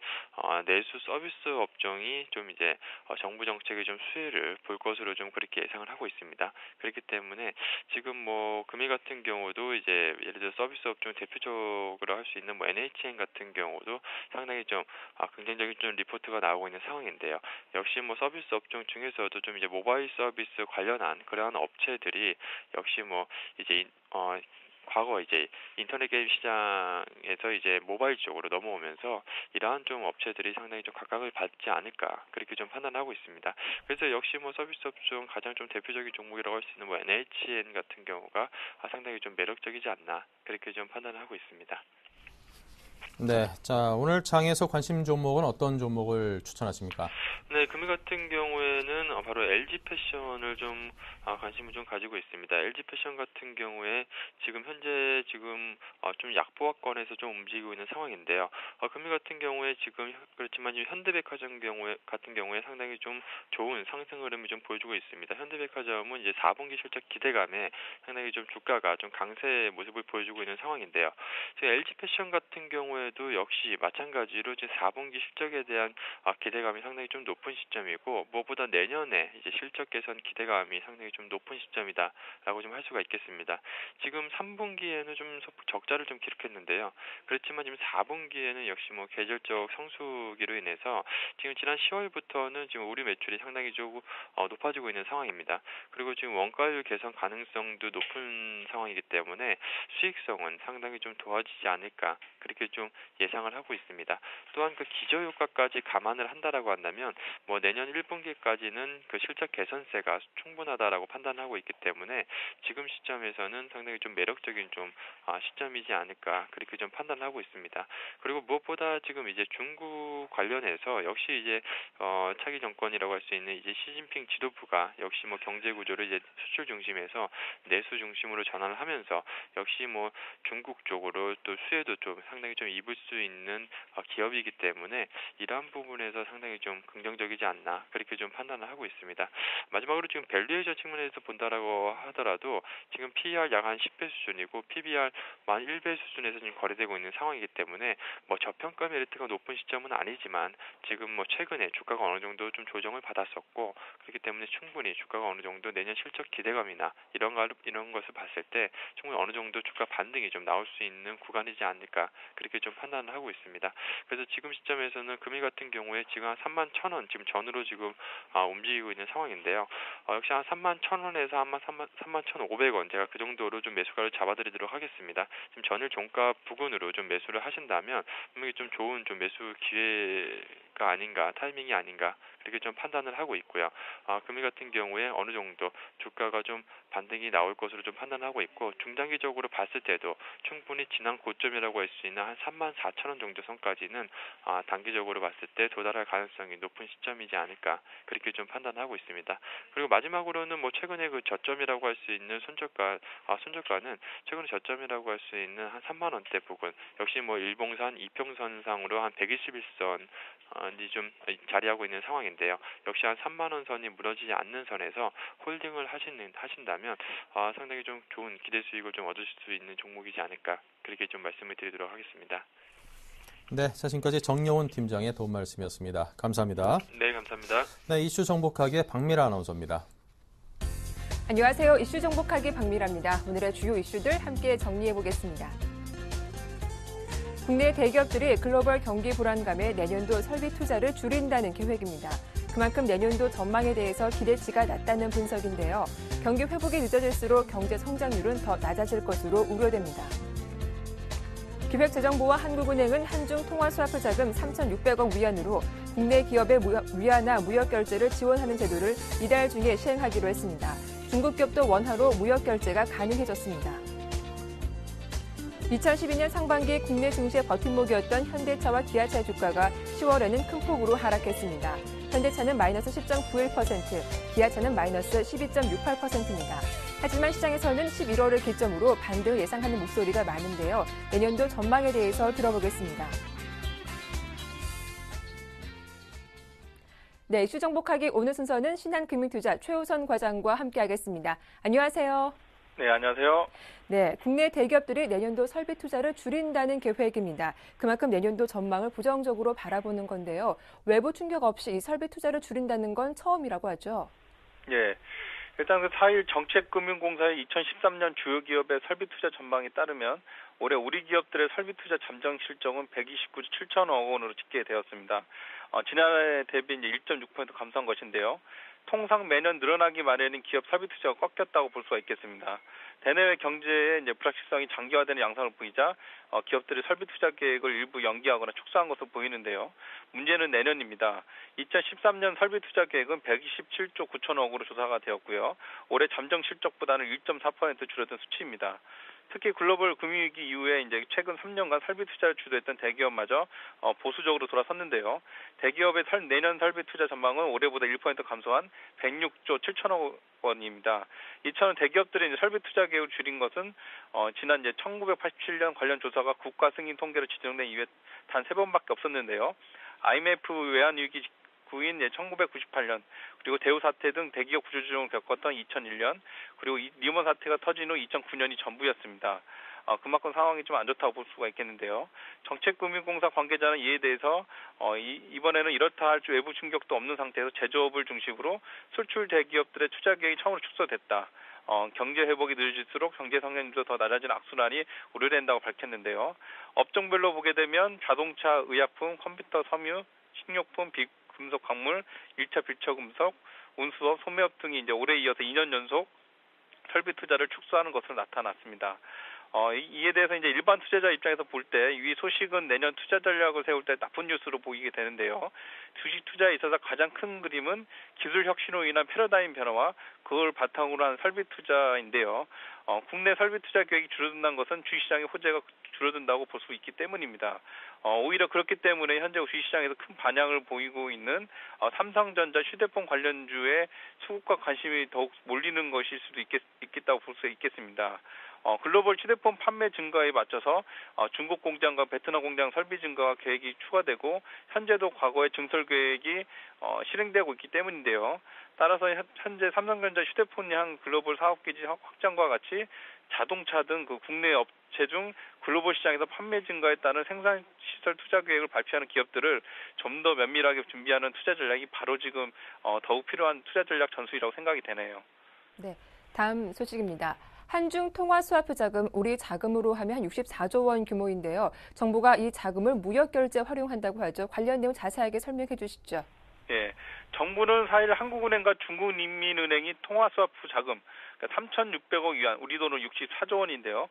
내수 서비스 업종이 좀 이제 정부 정책의 좀 수혜를 볼 것으로 좀 그렇게 예상을 하고 있습니다. 그렇기 때문에 지금 금일 같은 경우도 이제 예를 들어 서비스 업종 대표적으로 할 수 있는 NHN 같은 경우도 상당히 좀 긍정적인 좀 리포트가 나오고 있는 상황인데요. 역시 서비스 업종 중에서도 좀 이제 모바일 서비스 관련한 그러한 업체들이 역시 이제 과거 이제 인터넷 게임 시장에서 이제 모바일 쪽으로 넘어오면서 이러한 좀 업체들이 상당히 좀 각광을 받지 않을까 그렇게 좀 판단하고 있습니다. 그래서 역시 서비스 업종 가장 좀 대표적인 종목이라고 할 수 있는 NHN 같은 경우가 상당히 좀 매력적이지 않나 그렇게 좀 판단하고 있습니다. 네, 자 오늘 장에서 관심 종목은 어떤 종목을 추천하십니까? 네, 금일 같은 경우에는 바로 LG 패션을 좀 관심을 좀 가지고 있습니다. LG 패션 같은 경우에 현재 좀 약보합권에서 좀 움직이고 있는 상황인데요. 금일 같은 경우에 그렇지만 현대백화점 같은 경우에 상당히 좀 좋은 상승 흐름이 좀 보여주고 있습니다. 현대백화점은 이제 4분기 실적 기대감에 상당히 좀 주가가 좀 강세 모습을 보여주고 있는 상황인데요. LG 패션 같은 경우에 도 역시 마찬가지로 지금 4분기 실적에 대한 기대감이 상당히 좀 높은 시점이고 무엇보다 내년에 이제 실적 개선 기대감이 상당히 좀 높은 시점이다라고 좀 할 수가 있겠습니다. 지금 3분기에는 좀 적자를 좀 기록했는데요. 그렇지만 지금 4분기에는 역시 계절적 성수기로 인해서 지금 지난 10월부터는 지금 우리 매출이 상당히 좀 높아지고 있는 상황입니다. 그리고 지금 원가율 개선 가능성도 높은 상황이기 때문에 수익성은 상당히 좀 좋아지지 않을까 그렇게 좀 예상을 하고 있습니다. 또한 그 기저효과까지 감안을 한다라고 한다면 내년 1분기까지는 그 실적 개선세가 충분하다라고 판단하고 있기 때문에 지금 시점에서는 상당히 좀 매력적인 좀 시점이지 않을까 그렇게 좀 판단하고 있습니다. 그리고 무엇보다 지금 이제 중국 관련해서 역시 이제 차기 정권이라고 할 수 있는 이제 시진핑 지도부가 역시 경제 구조를 이제 수출 중심에서 내수 중심으로 전환을 하면서 역시 중국 쪽으로 또 수혜도 좀 상당히 좀 입을 수 있는 기업이기 때문에 이러한 부분에서 상당히 좀 긍정적이지 않나 그렇게 좀 판단을 하고 있습니다. 마지막으로 지금 밸류에이션 측면에서 본다라고 하더라도 지금 PER 약 한 10배 수준이고 PBR 만 1배 수준에서 지금 거래되고 있는 상황이기 때문에 저평가 메리트가 높은 시점은 아니지만 지금 최근에 주가가 어느 정도 좀 조정을 받았었고 그렇기 때문에 충분히 주가가 어느 정도 내년 실적 기대감이나 이런 것을 봤을 때 충분히 어느 정도 주가 반등이 좀 나올 수 있는 구간이지 않을까 그렇게 좀 판단을 하고 있습니다. 그래서 지금 시점에서는 금일 같은 경우에 지금 한 31,000원 지금 전으로 지금 움직이고 있는 상황인데요. 역시 한 31,000원에서 한 31,500원 제가 그 정도로 좀 매수가를 잡아드리도록 하겠습니다. 지금 전일 종가 부근으로 좀 매수를 하신다면 분명히 좀 좋은 좀 매수 기회가 아닌가 타이밍이 아닌가 그렇게 좀 판단을 하고 있고요. 금일 같은 경우에 어느 정도 주가가 좀 반등이 나올 것으로 좀 판단하고 있고 중장기적으로 봤을 때도 충분히 지난 고점이라고 할 수 있는 한 34,000원 정도 선까지는 단기적으로 봤을 때 도달할 가능성이 높은 시점이지 않을까 그렇게 좀 판단하고 있습니다. 그리고 마지막으로는 최근에 그 저점이라고 할 수 있는 손절가는 최근에 저점이라고 할 수 있는 한 3만 원대 부근 역시 일봉산 이평선상으로 한 121선이 좀 자리하고 있는 상황인데요. 역시 한 3만 원 선이 무너지지 않는 선에서 홀딩을 하신다면 상당히 좀 좋은 기대 수익을 좀 얻으실 수 있는 종목이지 않을까 그렇게 좀 말씀을 드리도록 하겠습니다. 네, 지금까지 정여훈 팀장의 도움 말씀이었습니다. 감사합니다. 네, 감사합니다. 네, 이슈 정복하기의 박미라 아나운서입니다. 안녕하세요. 이슈 정복하기 박미라입니다. 오늘의 주요 이슈들 함께 정리해보겠습니다. 국내 대기업들이 글로벌 경기 불안감에 내년도 설비 투자를 줄인다는 계획입니다. 그만큼 내년도 전망에 대해서 기대치가 낮다는 분석인데요. 경기 회복이 늦어질수록 경제 성장률은 더 낮아질 것으로 우려됩니다. 기획재정부와 한국은행은 한중 통화스와프 자금 3,600억 위안으로 국내 기업의 위안화 무역 결제를 지원하는 제도를 이달 중에 시행하기로 했습니다. 중국 기업도 원화로 무역 결제가 가능해졌습니다. 2012년 상반기 국내 증시의 버팀목이었던 현대차와 기아차 주가가 10월에는 큰 폭으로 하락했습니다. 현대차는 마이너스 10.91%, 기아차는 마이너스 12.68%입니다. 하지만 시장에서는 11월을 기점으로 반등 예상하는 목소리가 많은데요. 내년도 전망에 대해서 들어보겠습니다. 네, 이슈 정복하기 오늘 순서는 신한금융투자 최우선 과장과 함께하겠습니다. 안녕하세요. 네, 안녕하세요. 네, 국내 대기업들이 내년도 설비 투자를 줄인다는 계획입니다. 그만큼 내년도 전망을 부정적으로 바라보는 건데요. 외부 충격 없이 이 설비 투자를 줄인다는 건 처음이라고 하죠. 예. 일단 그 4일 정책금융공사의 2013년 주요 기업의 설비 투자 전망에 따르면 올해 우리 기업들의 설비 투자 잠정 실적은 129조 7천억 원으로 집계되었습니다. 지난해 대비 이제 1.6% 감소한 것인데요. 통상 매년 늘어나기 마련인 기업 설비 투자가 꺾였다고 볼 수가 있겠습니다. 대내외 경제의 이제 불확실성이 장기화되는 양상을 보이자 기업들이 설비 투자 계획을 일부 연기하거나 축소한 것으로 보이는데요. 문제는 내년입니다. 2013년 설비 투자 계획은 127조 9천억으로 조사가 되었고요. 올해 잠정 실적보다는 1.4% 줄어든 수치입니다. 특히 글로벌 금융위기 이후에 이제 최근 3년간 설비 투자를 주도했던 대기업마저 보수적으로 돌아섰는데요. 대기업의 내년 설비 투자 전망은 올해보다 1% 감소한 106조 7천억 원입니다. 이처럼 대기업들이 이제 설비 투자 계획을 줄인 것은 지난 이제 1987년 관련 조사가 국가 승인 통계로 지정된 이후에 단 3번밖에 없었는데요. IMF 외환위기 구인 1998년, 그리고 대우 사태 등 대기업 구조조정을 겪었던 2001년, 그리고 리먼 사태가 터진 후 2009년이 전부였습니다. 그만큼 상황이 좀 안 좋다고 볼 수가 있겠는데요. 정책금융공사 관계자는 이에 대해서 이번에는 이렇다 할 외부 충격도 없는 상태에서 제조업을 중심으로 수출 대기업들의 투자 계획이 처음으로 축소됐다. 경제 회복이 늦어질수록 경제 성장률도 더 낮아지는 악순환이 우려된다고 밝혔는데요. 업종별로 보게 되면 자동차, 의약품, 컴퓨터, 섬유, 식료품, 금속, 광물, 1차 필처 금속, 운수업, 소매업 등이 이제 올해 이어서 2년 연속 설비 투자를 축소하는 것으로 나타났습니다. 이에 대해서 이제 일반 투자자 입장에서 볼 때 이 소식은 내년 투자 전략을 세울 때 나쁜 뉴스로 보이게 되는데요. 주식 투자에 있어서 가장 큰 그림은 기술 혁신으로 인한 패러다임 변화와 그걸 바탕으로 한 설비 투자인데요. 국내 설비 투자 계획이 줄어든다는 것은 주식시장의 호재가 줄어든다고 볼 수 있기 때문입니다. 오히려 그렇기 때문에 현재 주식시장에서 큰 반향을 보이고 있는 삼성전자, 휴대폰 관련주의 수급과 관심이 더욱 몰리는 것일 수도 있겠다고 볼 수 있겠습니다. 글로벌 휴대폰 판매 증가에 맞춰서 중국 공장과 베트남 공장 설비 증가 계획이 추가되고 현재도 과거의 증설 계획이 실행되고 있기 때문인데요. 따라서 현재 삼성전자 휴대폰향 글로벌 사업기지 확장과 같이 자동차 등 그 국내 업체 중 글로벌 시장에서 판매 증가에 따른 생산시설 투자 계획을 발표하는 기업들을 좀 더 면밀하게 준비하는 투자 전략이 바로 지금 더욱 필요한 투자 전략 전술이라고 생각이 되네요. 네, 다음 소식입니다. 한중 통화 스와프 자금, 우리 자금으로 하면 한 64조 원 규모인데요. 정부가 이 자금을 무역 결제 활용한다고 하죠. 관련 내용 자세하게 설명해 주시죠. 예, 정부는 4일 한국은행과 중국인민은행이 통화 스와프 자금, 그러니까 3,600억 위안, 우리 돈으로 64조 원인데요.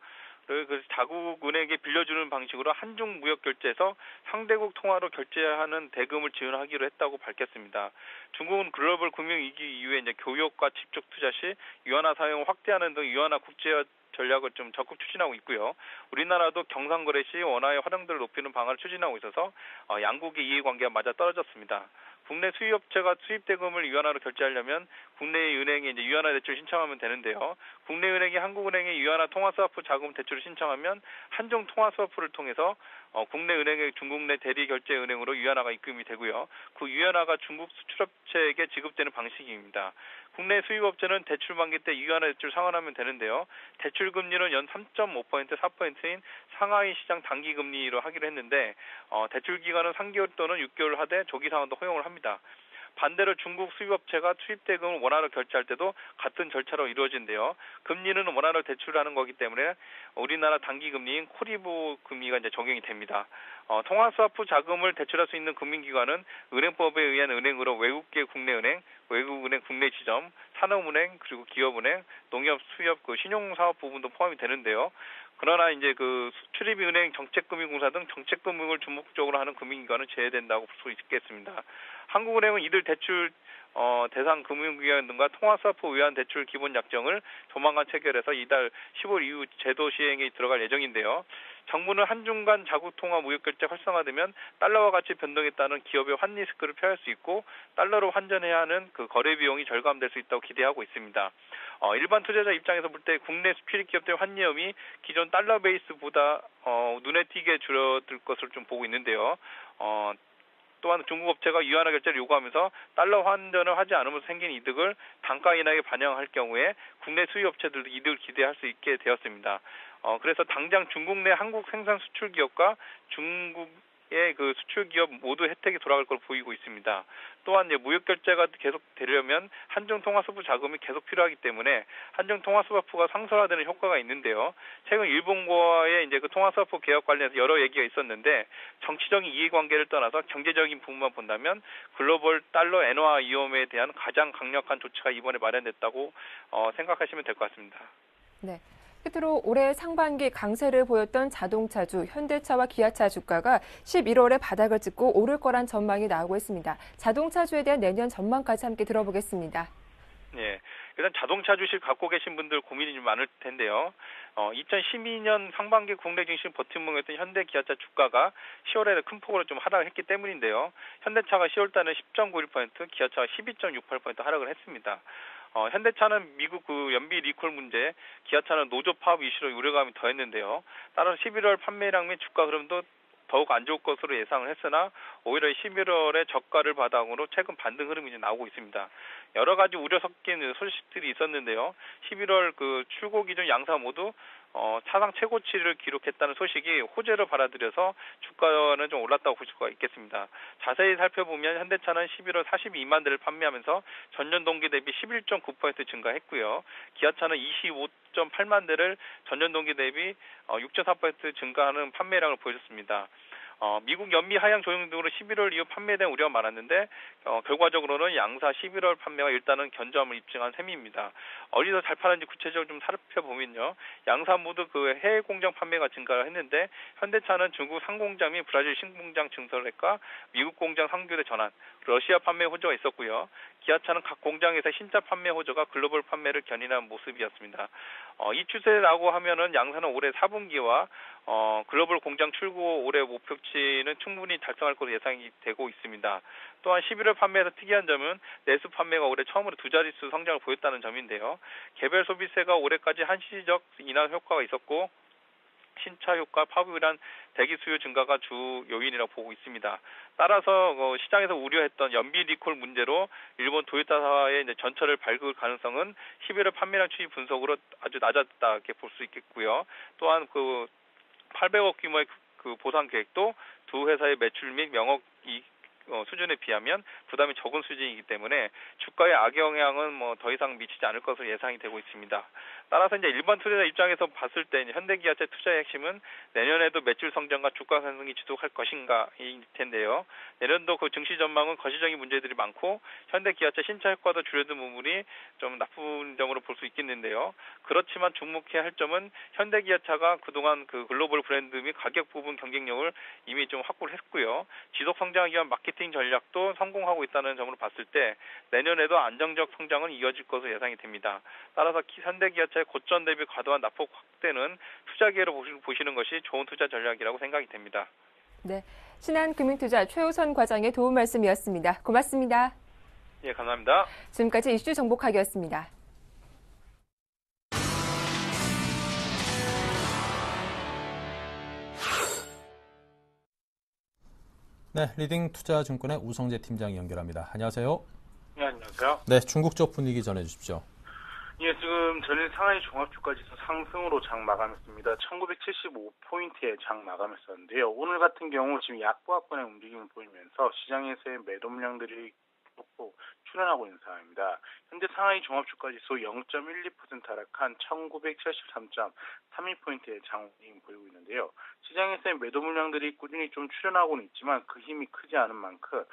그 자국은행에 빌려주는 방식으로 한중 무역 결제에서 상대국 통화로 결제하는 대금을 지원하기로 했다고 밝혔습니다. 중국은 글로벌 금융위기 이후에 이제 교역과 집중 투자 시 위안화 사용을 확대하는 등 위안화 국제화 전략을 좀 적극 추진하고 있고요. 우리나라도 경상거래 시 원화의 활용도를 높이는 방안을 추진하고 있어서 양국의 이해관계가 맞아 떨어졌습니다. 국내 수입업체가 수입 대금을 위안화로 결제하려면 국내 은행에 이제 위안화 대출 신청하면 되는데요. 국내 은행이 한국은행에 위안화 통화 스와프 자금 대출을 신청하면 한중 통화 스와프를 통해서 국내 은행의 중국 내 대리 결제 은행으로 위안화가 입금이 되고요. 그 위안화가 중국 수출업체에게 지급되는 방식입니다. 국내 수입업체는 대출 만기 때 위안화 대출 상환하면 되는데요. 대출 금리는 연 3.5%, 4%인 상하이 시장 단기 금리로 하기로 했는데 대출 기간은 3개월 또는 6개월 하되 조기 상환도 허용을 합니다. 반대로 중국 수입업체가 수입 대금을 원화로 결제할 때도 같은 절차로 이루어진대요. 금리는 원화로 대출하는 거기 때문에 우리나라 단기 금리인 코리보 금리가 이제 적용이 됩니다. 통화 스와프 자금을 대출할 수 있는 금융기관은 은행법에 의한 은행으로 외국계 국내은행, 외국은행 국내 지점, 산업은행, 그리고 기업은행, 농협, 수협, 신용사업 부분도 포함이 되는데요. 그러나 이제 출입은행, 정책금융공사 등 정책금융을 주목적으로 하는 금융기관은 제외된다고 볼 수 있겠습니다. 한국은행은 이들 대출 대상 금융기관 등과 통화스와프 외환 대출 기본 약정을 조만간 체결해서 이달 10월 이후 제도 시행에 들어갈 예정인데요. 정부는 한중 간 자국 통화 무역 결제 활성화되면 달러와 가치 변동에 따른 기업의 환리 리스크를 피할 수 있고 달러로 환전해야 하는 그 거래 비용이 절감될 수 있다고 기대하고 있습니다. 일반 투자자 입장에서 볼 때 국내 수출 기업들의 환위험이 기존 달러 베이스보다 눈에 띄게 줄어들 것을 좀 보고 있는데요. 또한 중국 업체가 유한화 결제를 요구하면서 달러 환전을 하지 않으면서 생긴 이득을 단가 인하에 반영할 경우에 국내 수입 업체들도 이득을 기대할 수 있게 되었습니다. 그래서 당장 중국 내 한국 생산 수출 기업과 중국의 그 수출 기업 모두 혜택이 돌아갈 것으로 보이고 있습니다. 또한 무역 결제가 계속 되려면 한중 통화 스와프 자금이 계속 필요하기 때문에 한중 통화 스와프가 상설화되는 효과가 있는데요. 최근 일본과의 이제 그 통화 스와프 개혁 관련해서 여러 얘기가 있었는데 정치적인 이해관계를 떠나서 경제적인 부분만 본다면 글로벌 달러 엔화 위험에 대한 가장 강력한 조치가 이번에 마련됐다고 생각하시면 될 것 같습니다. 네. 끝으로 올해 상반기 강세를 보였던 자동차주 현대차와 기아차 주가가 11월에 바닥을 찍고 오를 거란 전망이 나오고 있습니다. 자동차주에 대한 내년 전망까지 함께 들어보겠습니다. 네, 일단 자동차 주식 갖고 계신 분들 고민이 좀 많을 텐데요. 2012년 상반기 국내 증시 버팀목이었던 현대 기아차 주가가 10월에 큰 폭으로 좀 하락했기 때문인데요. 현대차가 10월달에 10.91%, 기아차가 12.68% 하락을 했습니다. 현대차는 미국 그 연비 리콜 문제, 기아차는 노조 파업 이슈로 우려감이 더했는데요. 따라서 11월 판매량 및 주가 흐름도 더욱 안 좋을 것으로 예상을 했으나 오히려 11월에 저가를 바탕으로 최근 반등 흐름이 나오고 있습니다. 여러 가지 우려 섞인 소식들이 있었는데요. 11월 그 출고 기준 양사 모두 사상 최고치를 기록했다는 소식이 호재로 받아들여서 주가는 좀 올랐다고 볼 수가 있겠습니다. 자세히 살펴보면 현대차는 11월 42만 대를 판매하면서 전년 동기 대비 11.9% 증가했고요. 기아차는 25.8만 대를 전년 동기 대비 6.4% 증가하는 판매량을 보여줬습니다. 미국 연미 하향 조정 등으로 11월 이후 판매에 대한 우려가 많았는데 결과적으로는 양사 11월 판매가 일단은 견조함을 입증한 셈입니다. 어디서 잘 파는지 구체적으로 좀 살펴보면요. 양사 모두 그 해외 공장 판매가 증가를 했는데 현대차는 중국 상공장 및 브라질 신공장 증설했과 미국 공장 상규대 전환, 러시아 판매 호조가 있었고요. 기아차는 각 공장에서 신차 판매 호조가 글로벌 판매를 견인한 모습이었습니다. 이 추세라고 하면은 양사는 올해 4분기와 글로벌 공장 출고 올해 목표치는 충분히 달성할 것으로 예상이 되고 있습니다. 또한 11월 판매에서 특이한 점은 내수 판매가 올해 처음으로 두 자릿수 성장을 보였다는 점인데요. 개별 소비세가 올해까지 한시적 인하 효과가 있었고 신차 효과 파급이란 대기 수요 증가가 주 요인이라고 보고 있습니다. 따라서 시장에서 우려했던 연비 리콜 문제로 일본 도요타사의 전철을 밟을 가능성은 11월 판매량 추이 분석으로 아주 낮았다 이렇게 볼 수 있겠고요. 또한 그 800억 규모의 그 보상 계획도 두 회사의 매출 및 명억 이익 수준에 비하면 부담이 적은 수준이기 때문에 주가의 악영향은 더 이상 미치지 않을 것으로 예상이 되고 있습니다. 따라서 이제 일반 투자자 입장에서 봤을 때 현대기아차 투자의 핵심은 내년에도 매출 성장과 주가 상승이 지속할 것인가일 텐데요. 내년도 그 증시 전망은 거시적인 문제들이 많고 현대기아차 신차 효과도 줄어든 부분이 좀 나쁜 점으로 볼 수 있겠는데요. 그렇지만 주목해야 할 점은 현대기아차가 그동안 그 글로벌 브랜드 및 가격 부분 경쟁력을 이미 좀 확보를 했고요. 지속 성장하기 위한 마케팅 전략도 성공하고 있다는 점으로 봤을 때 내년에도 안정적 성장은 이어질 것으로 예상이 됩니다. 따라서 현대기아차의 고점 대비 과도한 낙폭 확대는 투자 기회로 보시는 것이 좋은 투자 전략이라고 생각이 됩니다. 네, 신한금융투자 최우선 과장의 도움 말씀이었습니다. 고맙습니다. 예, 감사합니다. 지금까지 이슈 정보카기였습니다. 네, 리딩 투자증권의 우성재 팀장이 연결합니다. 안녕하세요. 네, 안녕하세요. 네, 중국 쪽 분위기 전해주십시오. 예, 지금 전일 상하이 종합주가지수 상승으로 장 마감했습니다. 1975포인트의 장 마감했었는데요. 오늘 같은 경우 지금 약보합권의 움직임을 보이면서 시장에서의 매도 물량들이 출현하고 있는 상황입니다. 현재 상하이 종합주가지수 0.12% 하락한 1973.32포인트의 장 움직임 보이고 있는데요. 시장에서의 매도 물량들이 꾸준히 좀 출현하고는 있지만 그 힘이 크지 않은 만큼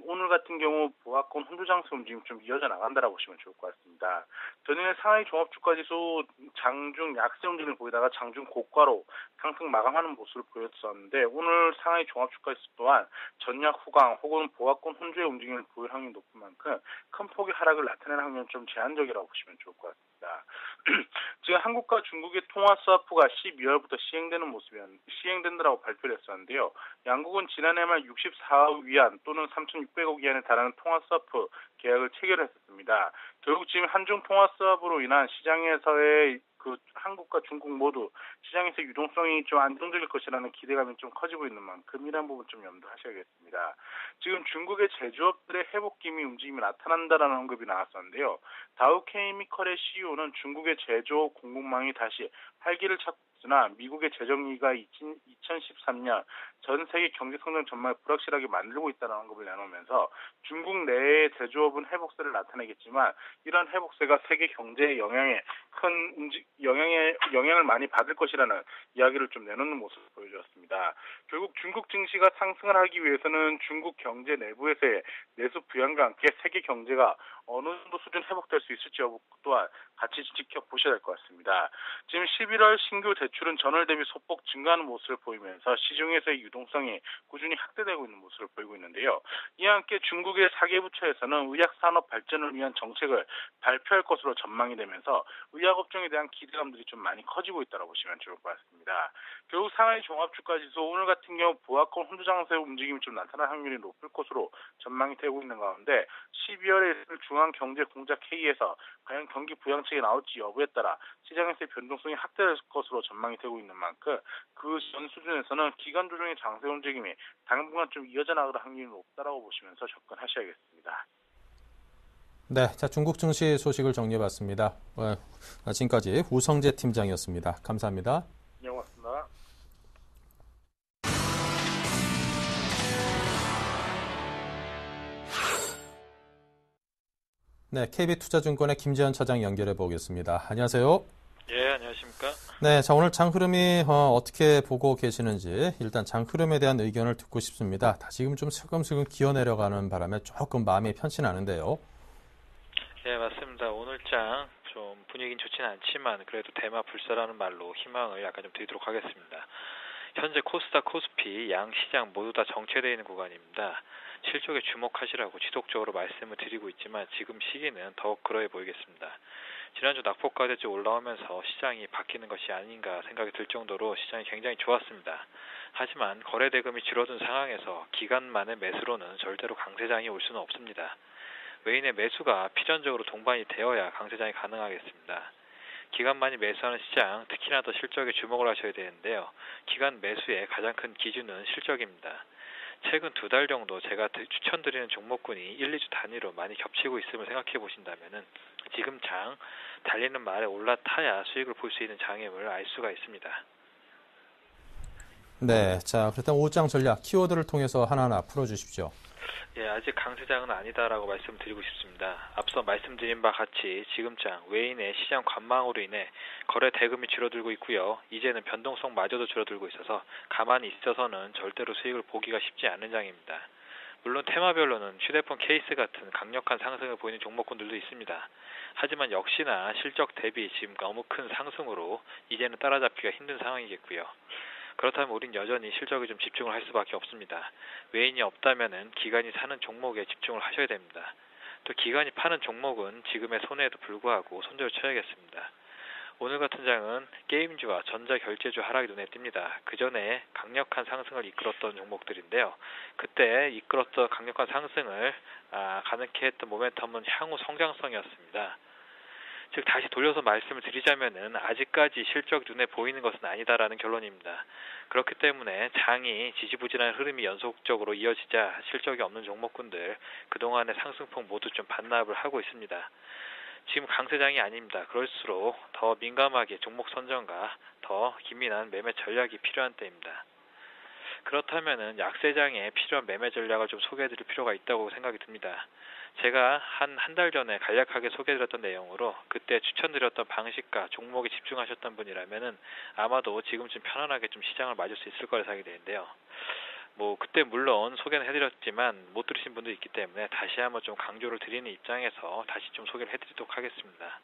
오늘 같은 경우 보합권 혼조 장세 움직임 좀 이어져 나간다라고 보시면 좋을 것 같습니다. 전일 상하이 종합주가지수 장중 약세 움직임을 보이다가 장중 고가로 상승 마감하는 모습을 보였었는데 오늘 상하이 종합주가지수 또한 전약 후강 혹은 보합권 혼조의 움직임을 보일 확률이 높은 만큼 큰 폭의 하락을 나타내는 확률은 좀 제한적이라고 보시면 좋을 것 같습니다. 지금 한국과 중국 중국의 통화 스와프가 12월부터 시행된다라고 발표를 했었는데요. 양국은 지난해 말 64억 위안 또는 3,600억 위안에 달하는 통화 스와프 계약을 체결했었습니다. 결국 지금 한중 통화 스와프로 인한 시장에서의 한국과 중국 모두 시장에서 유동성이 좀 안정적일 것이라는 기대감이 좀 커지고 있는 만큼 이런 부분 좀 염두하셔야겠습니다. 지금 중국의 제조업들의 회복 기미 움직임이 나타난다라는 언급이 나왔었는데요. 다우케미컬의 CEO는 중국의 제조업 공급망이 다시 활기를 찾고 있으나 미국의 재정위기가 2013년 전 세계 경제 성장 전망을 불확실하게 만들고 있다는 언급을 내놓으면서 중국 내의 제조업은 회복세를 나타내겠지만 이런 회복세가 세계 경제에 영향을 많이 받을 것이라는 이야기를 좀 내놓는 모습을 보여주었습니다. 결국 중국 증시가 상승을 하기 위해서는 중국 경제 내부에서의 내수 부양과 함께 세계 경제가 어느 정도 수준 회복될 수 있을지 여부 또한 같이 지켜보셔야 될 것 같습니다. 지금 11월 신규 대출은 전월 대비 소폭 증가하는 모습을 보이면서 시중에서의 유동성이 꾸준히 확대되고 있는 모습을 보이고 있는데요. 이와 함께 중국의 사계부처에서는 의약산업 발전을 위한 정책을 발표할 것으로 전망이 되면서 의약업종에 대한 기대감들이 좀 많이 커지고 있다고 보시면 좋을 것 같습니다. 결국 상하이 종합주가지수 오늘 같은 경우 보합권 혼조장세의 움직임이 좀 나타날 확률이 높을 것으로 전망이 되고 있는 가운데 12월에 있을 중앙경제공작회의에서 과연 경기 부양책이 나올지 여부에 따라 시장에서의 변동성이 확대될 것으로 전망이 되고 있는 만큼 그 전 수준에서는 기간 조정의 장세 움직임이 당분간 좀 이어져 나갈 확률이 높다라고 보시면서 접근하셔야겠습니다. 네, 자 중국 증시 소식을 정리해봤습니다. 지금까지 우성재 팀장이었습니다. 감사합니다. 네, 고맙습니다. 네, KB투자증권의 김재현 차장 연결해 보겠습니다. 안녕하세요. 예, 안녕하십니까? 네, 자 오늘 장 흐름이 어떻게 보고 계시는지 일단 장 흐름에 대한 의견을 듣고 싶습니다. 지금 좀 슬금슬금 기어 내려가는 바람에 조금 마음이 편치는 않은데요. 예, 맞습니다. 오늘 장 좀 분위기는 좋지는 않지만 그래도 대마 불사라는 말로 희망을 약간 좀 드리도록 하겠습니다. 현재 코스닥, 코스피 양 시장 모두 다 정체되어 있는 구간입니다. 실적에 주목하시라고 지속적으로 말씀을 드리고 있지만 지금 시기는 더욱 그러해 보이겠습니다. 지난주 낙폭과대주 올라오면서 시장이 바뀌는 것이 아닌가 생각이 들 정도로 시장이 굉장히 좋았습니다. 하지만 거래 대금이 줄어든 상황에서 기간만의 매수로는 절대로 강세장이 올 수는 없습니다. 외인의 매수가 필연적으로 동반이 되어야 강세장이 가능하겠습니다. 기간만이 매수하는 시장, 특히나 더 실적에 주목을 하셔야 되는데요. 기간 매수의 가장 큰 기준은 실적입니다. 최근 2달 정도 제가 추천드리는 종목군이 1, 2주 단위로 많이 겹치고 있음을 생각해 보신다면은 지금 장 달리는 말에 올라타야 수익을 볼 수 있는 장임을 알 수가 있습니다. 네, 자 일단 5장 전략 키워드를 통해서 하나하나 풀어주십시오. 예, 아직 강세장은 아니다라고 말씀드리고 싶습니다. 앞서 말씀드린 바 같이 지금장 외인의 시장 관망으로 인해 거래 대금이 줄어들고 있고요. 이제는 변동성마저도 줄어들고 있어서 가만히 있어서는 절대로 수익을 보기가 쉽지 않은 장입니다. 물론 테마별로는 휴대폰 케이스 같은 강력한 상승을 보이는 종목군들도 있습니다. 하지만 역시나 실적 대비 지금 너무 큰 상승으로 이제는 따라잡기가 힘든 상황이겠고요. 그렇다면 우린 여전히 실적에 좀 집중을 할 수밖에 없습니다. 외인이 없다면은 기관이 사는 종목에 집중을 하셔야 됩니다. 또 기관이 파는 종목은 지금의 손해에도 불구하고 손절을 쳐야겠습니다. 오늘 같은 장은 게임주와 전자결제주 하락이 눈에 띕니다. 그 전에 강력한 상승을 이끌었던 종목들인데요. 그때 이끌었던 강력한 상승을 가능케 했던 모멘텀은 향후 성장성이었습니다. 즉 다시 돌려서 말씀을 드리자면은 아직까지 실적 눈에 보이는 것은 아니다라는 결론입니다. 그렇기 때문에 장이 지지부진한 흐름이 연속적으로 이어지자 실적이 없는 종목군들 그동안의 상승폭 모두 좀 반납을 하고 있습니다. 지금 강세장이 아닙니다. 그럴수록 더 민감하게 종목 선정과 더 기민한 매매 전략이 필요한 때입니다. 그렇다면은 약세장에 필요한 매매 전략을 좀 소개해드릴 필요가 있다고 생각이 듭니다. 제가 한 달 전에 간략하게 소개해드렸던 내용으로 그때 추천드렸던 방식과 종목에 집중하셨던 분이라면은 아마도 지금쯤 편안하게 좀 시장을 맞을 수 있을 거라 생각이 되는데요. 그때 물론 소개는 해드렸지만 못 들으신 분도 있기 때문에 다시 한번 좀 강조를 드리는 입장에서 다시 좀 소개를 해드리도록 하겠습니다.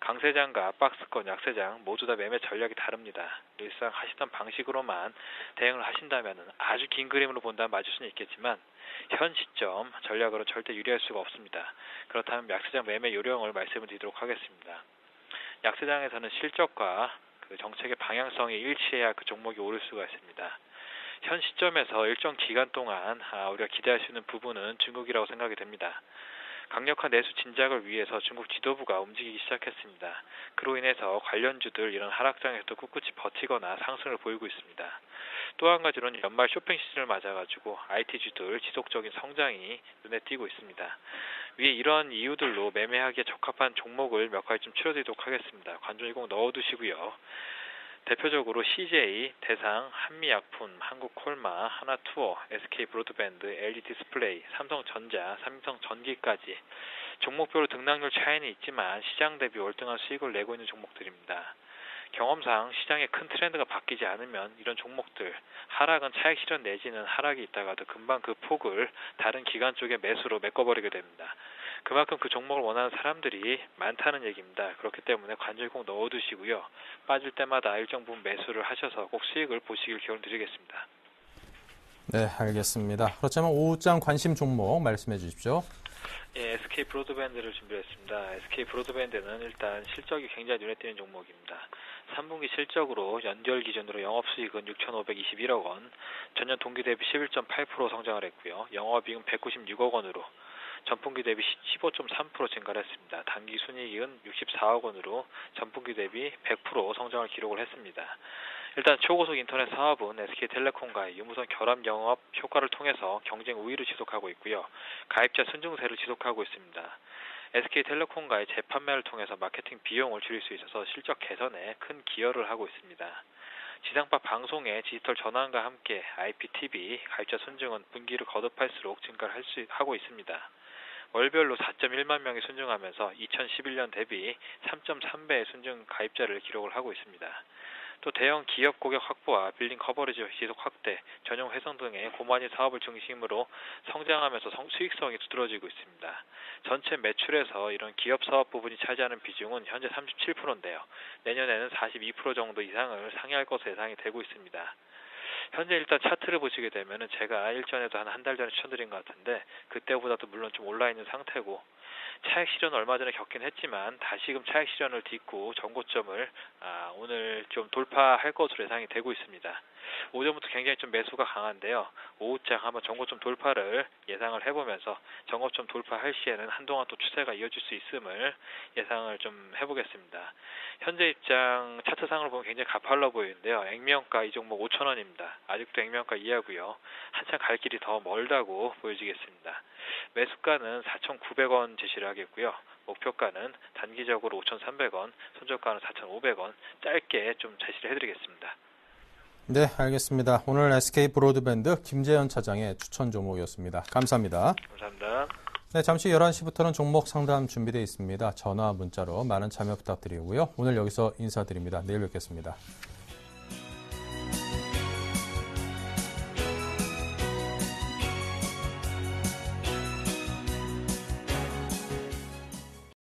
강세장과 박스권, 약세장 모두 다 매매 전략이 다릅니다. 일상 하시던 방식으로만 대응을 하신다면 아주 긴 그림으로 본다면 맞을 수는 있겠지만 현 시점 전략으로 절대 유리할 수가 없습니다. 그렇다면 약세장 매매 요령을 말씀을 드리도록 하겠습니다. 약세장에서는 실적과 그 정책의 방향성이 일치해야 그 종목이 오를 수가 있습니다. 현 시점에서 일정 기간 동안 우리가 기대할 수 있는 부분은 중국이라고 생각이 됩니다. 강력한 내수 진작을 위해서 중국 지도부가 움직이기 시작했습니다. 그로 인해서 관련주들 이런 하락장에서도 꿋꿋이 버티거나 상승을 보이고 있습니다. 또 한 가지로는 연말 쇼핑 시즌을 맞아가지고 IT주들 지속적인 성장이 눈에 띄고 있습니다. 위에 이런 이유들로 매매하기에 적합한 종목을 몇 가지 좀 추려드리도록 하겠습니다. 관종이 꼭 넣어두시고요. 대표적으로 CJ, 대상, 한미약품, 한국콜마, 하나투어, SK브로드밴드, LG디스플레이, 삼성전자, 삼성전기까지 종목별로 등락률 차이는 있지만 시장 대비 월등한 수익을 내고 있는 종목들입니다. 경험상 시장의 큰 트렌드가 바뀌지 않으면 이런 종목들 하락은 차익 실현 내지는 하락이 있다가도 금방 그 폭을 다른 기관 쪽의 매수로 메꿔버리게 됩니다. 그만큼 그 종목을 원하는 사람들이 많다는 얘기입니다. 그렇기 때문에 관절 꼭 넣어두시고요. 빠질 때마다 일정 부분 매수를 하셔서 꼭 수익을 보시길 기원드리겠습니다. 네, 알겠습니다. 그렇다면 오후장 관심 종목 말씀해 주십시오. 예, SK 브로드밴드를 준비했습니다. SK 브로드밴드는 일단 실적이 굉장히 눈에 띄는 종목입니다. 3분기 실적으로 연결 기준으로 영업수익은 6,521억 원, 전년 동기 대비 11.8% 성장을 했고요. 영업이익은 196억 원으로 전분기 대비 15.3% 증가를 했습니다. 단기 순이익은 64억 원으로 전분기 대비 100% 성장을 기록을 했습니다. 일단 초고속 인터넷 사업은 SK텔레콤과의 유무선 결합 영업 효과를 통해서 경쟁 우위를 지속하고 있고요. 가입자 순증세를 지속하고 있습니다. SK텔레콤과의 재판매를 통해서 마케팅 비용을 줄일 수 있어서 실적 개선에 큰 기여를 하고 있습니다. 지상파 방송의 디지털 전환과 함께 IPTV 가입자 순증은 분기를 거듭할수록 증가를 하고 있습니다. 월별로 4.1만 명이 순증하면서 2011년 대비 3.3배의 순증 가입자를 기록을 하고 있습니다. 또 대형 기업 고객 확보와 빌딩 커버리지 지속 확대, 전용 회선 등의 고만이 사업을 중심으로 성장하면서 수익성이 두드러지고 있습니다. 전체 매출에서 이런 기업 사업 부분이 차지하는 비중은 현재 37%인데요. 내년에는 42% 정도 이상을 상회할 것으로 예상이 되고 있습니다. 현재 일단 차트를 보시게 되면은 제가 일전에도 한 달 전에 추천드린 것 같은데 그때보다도 물론 좀 올라 있는 상태고 차익 실현 얼마 전에 겪긴 했지만 다시금 차익 실현을 딛고 전고점을 오늘 좀 돌파할 것으로 예상이 되고 있습니다. 오전부터 굉장히 좀 매수가 강한데요. 오후장 한번 전고점 돌파를 예상을 해보면서 전고점 돌파할 시에는 한동안 또 추세가 이어질 수 있음을 예상을 좀 해보겠습니다. 현재 입장 차트상으로 보면 굉장히 가팔라 보이는데요. 액면가 이 종목 5,000원입니다. 아직도 액면가 이하고요. 한참 갈 길이 더 멀다고 보여지겠습니다. 매수가는 4,900원 제시를 하겠고요. 목표가는 단기적으로 5,300원, 손절가는 4,500원 짧게 좀 제시를 해드리겠습니다. 네, 알겠습니다. 오늘 SK 브로드밴드 김재현 차장의 추천 종목이었습니다. 감사합니다. 감사합니다. 네, 잠시 11시부터는 종목 상담 준비되어 있습니다. 전화, 문자로 많은 참여 부탁드리고요. 오늘 여기서 인사드립니다. 내일 뵙겠습니다.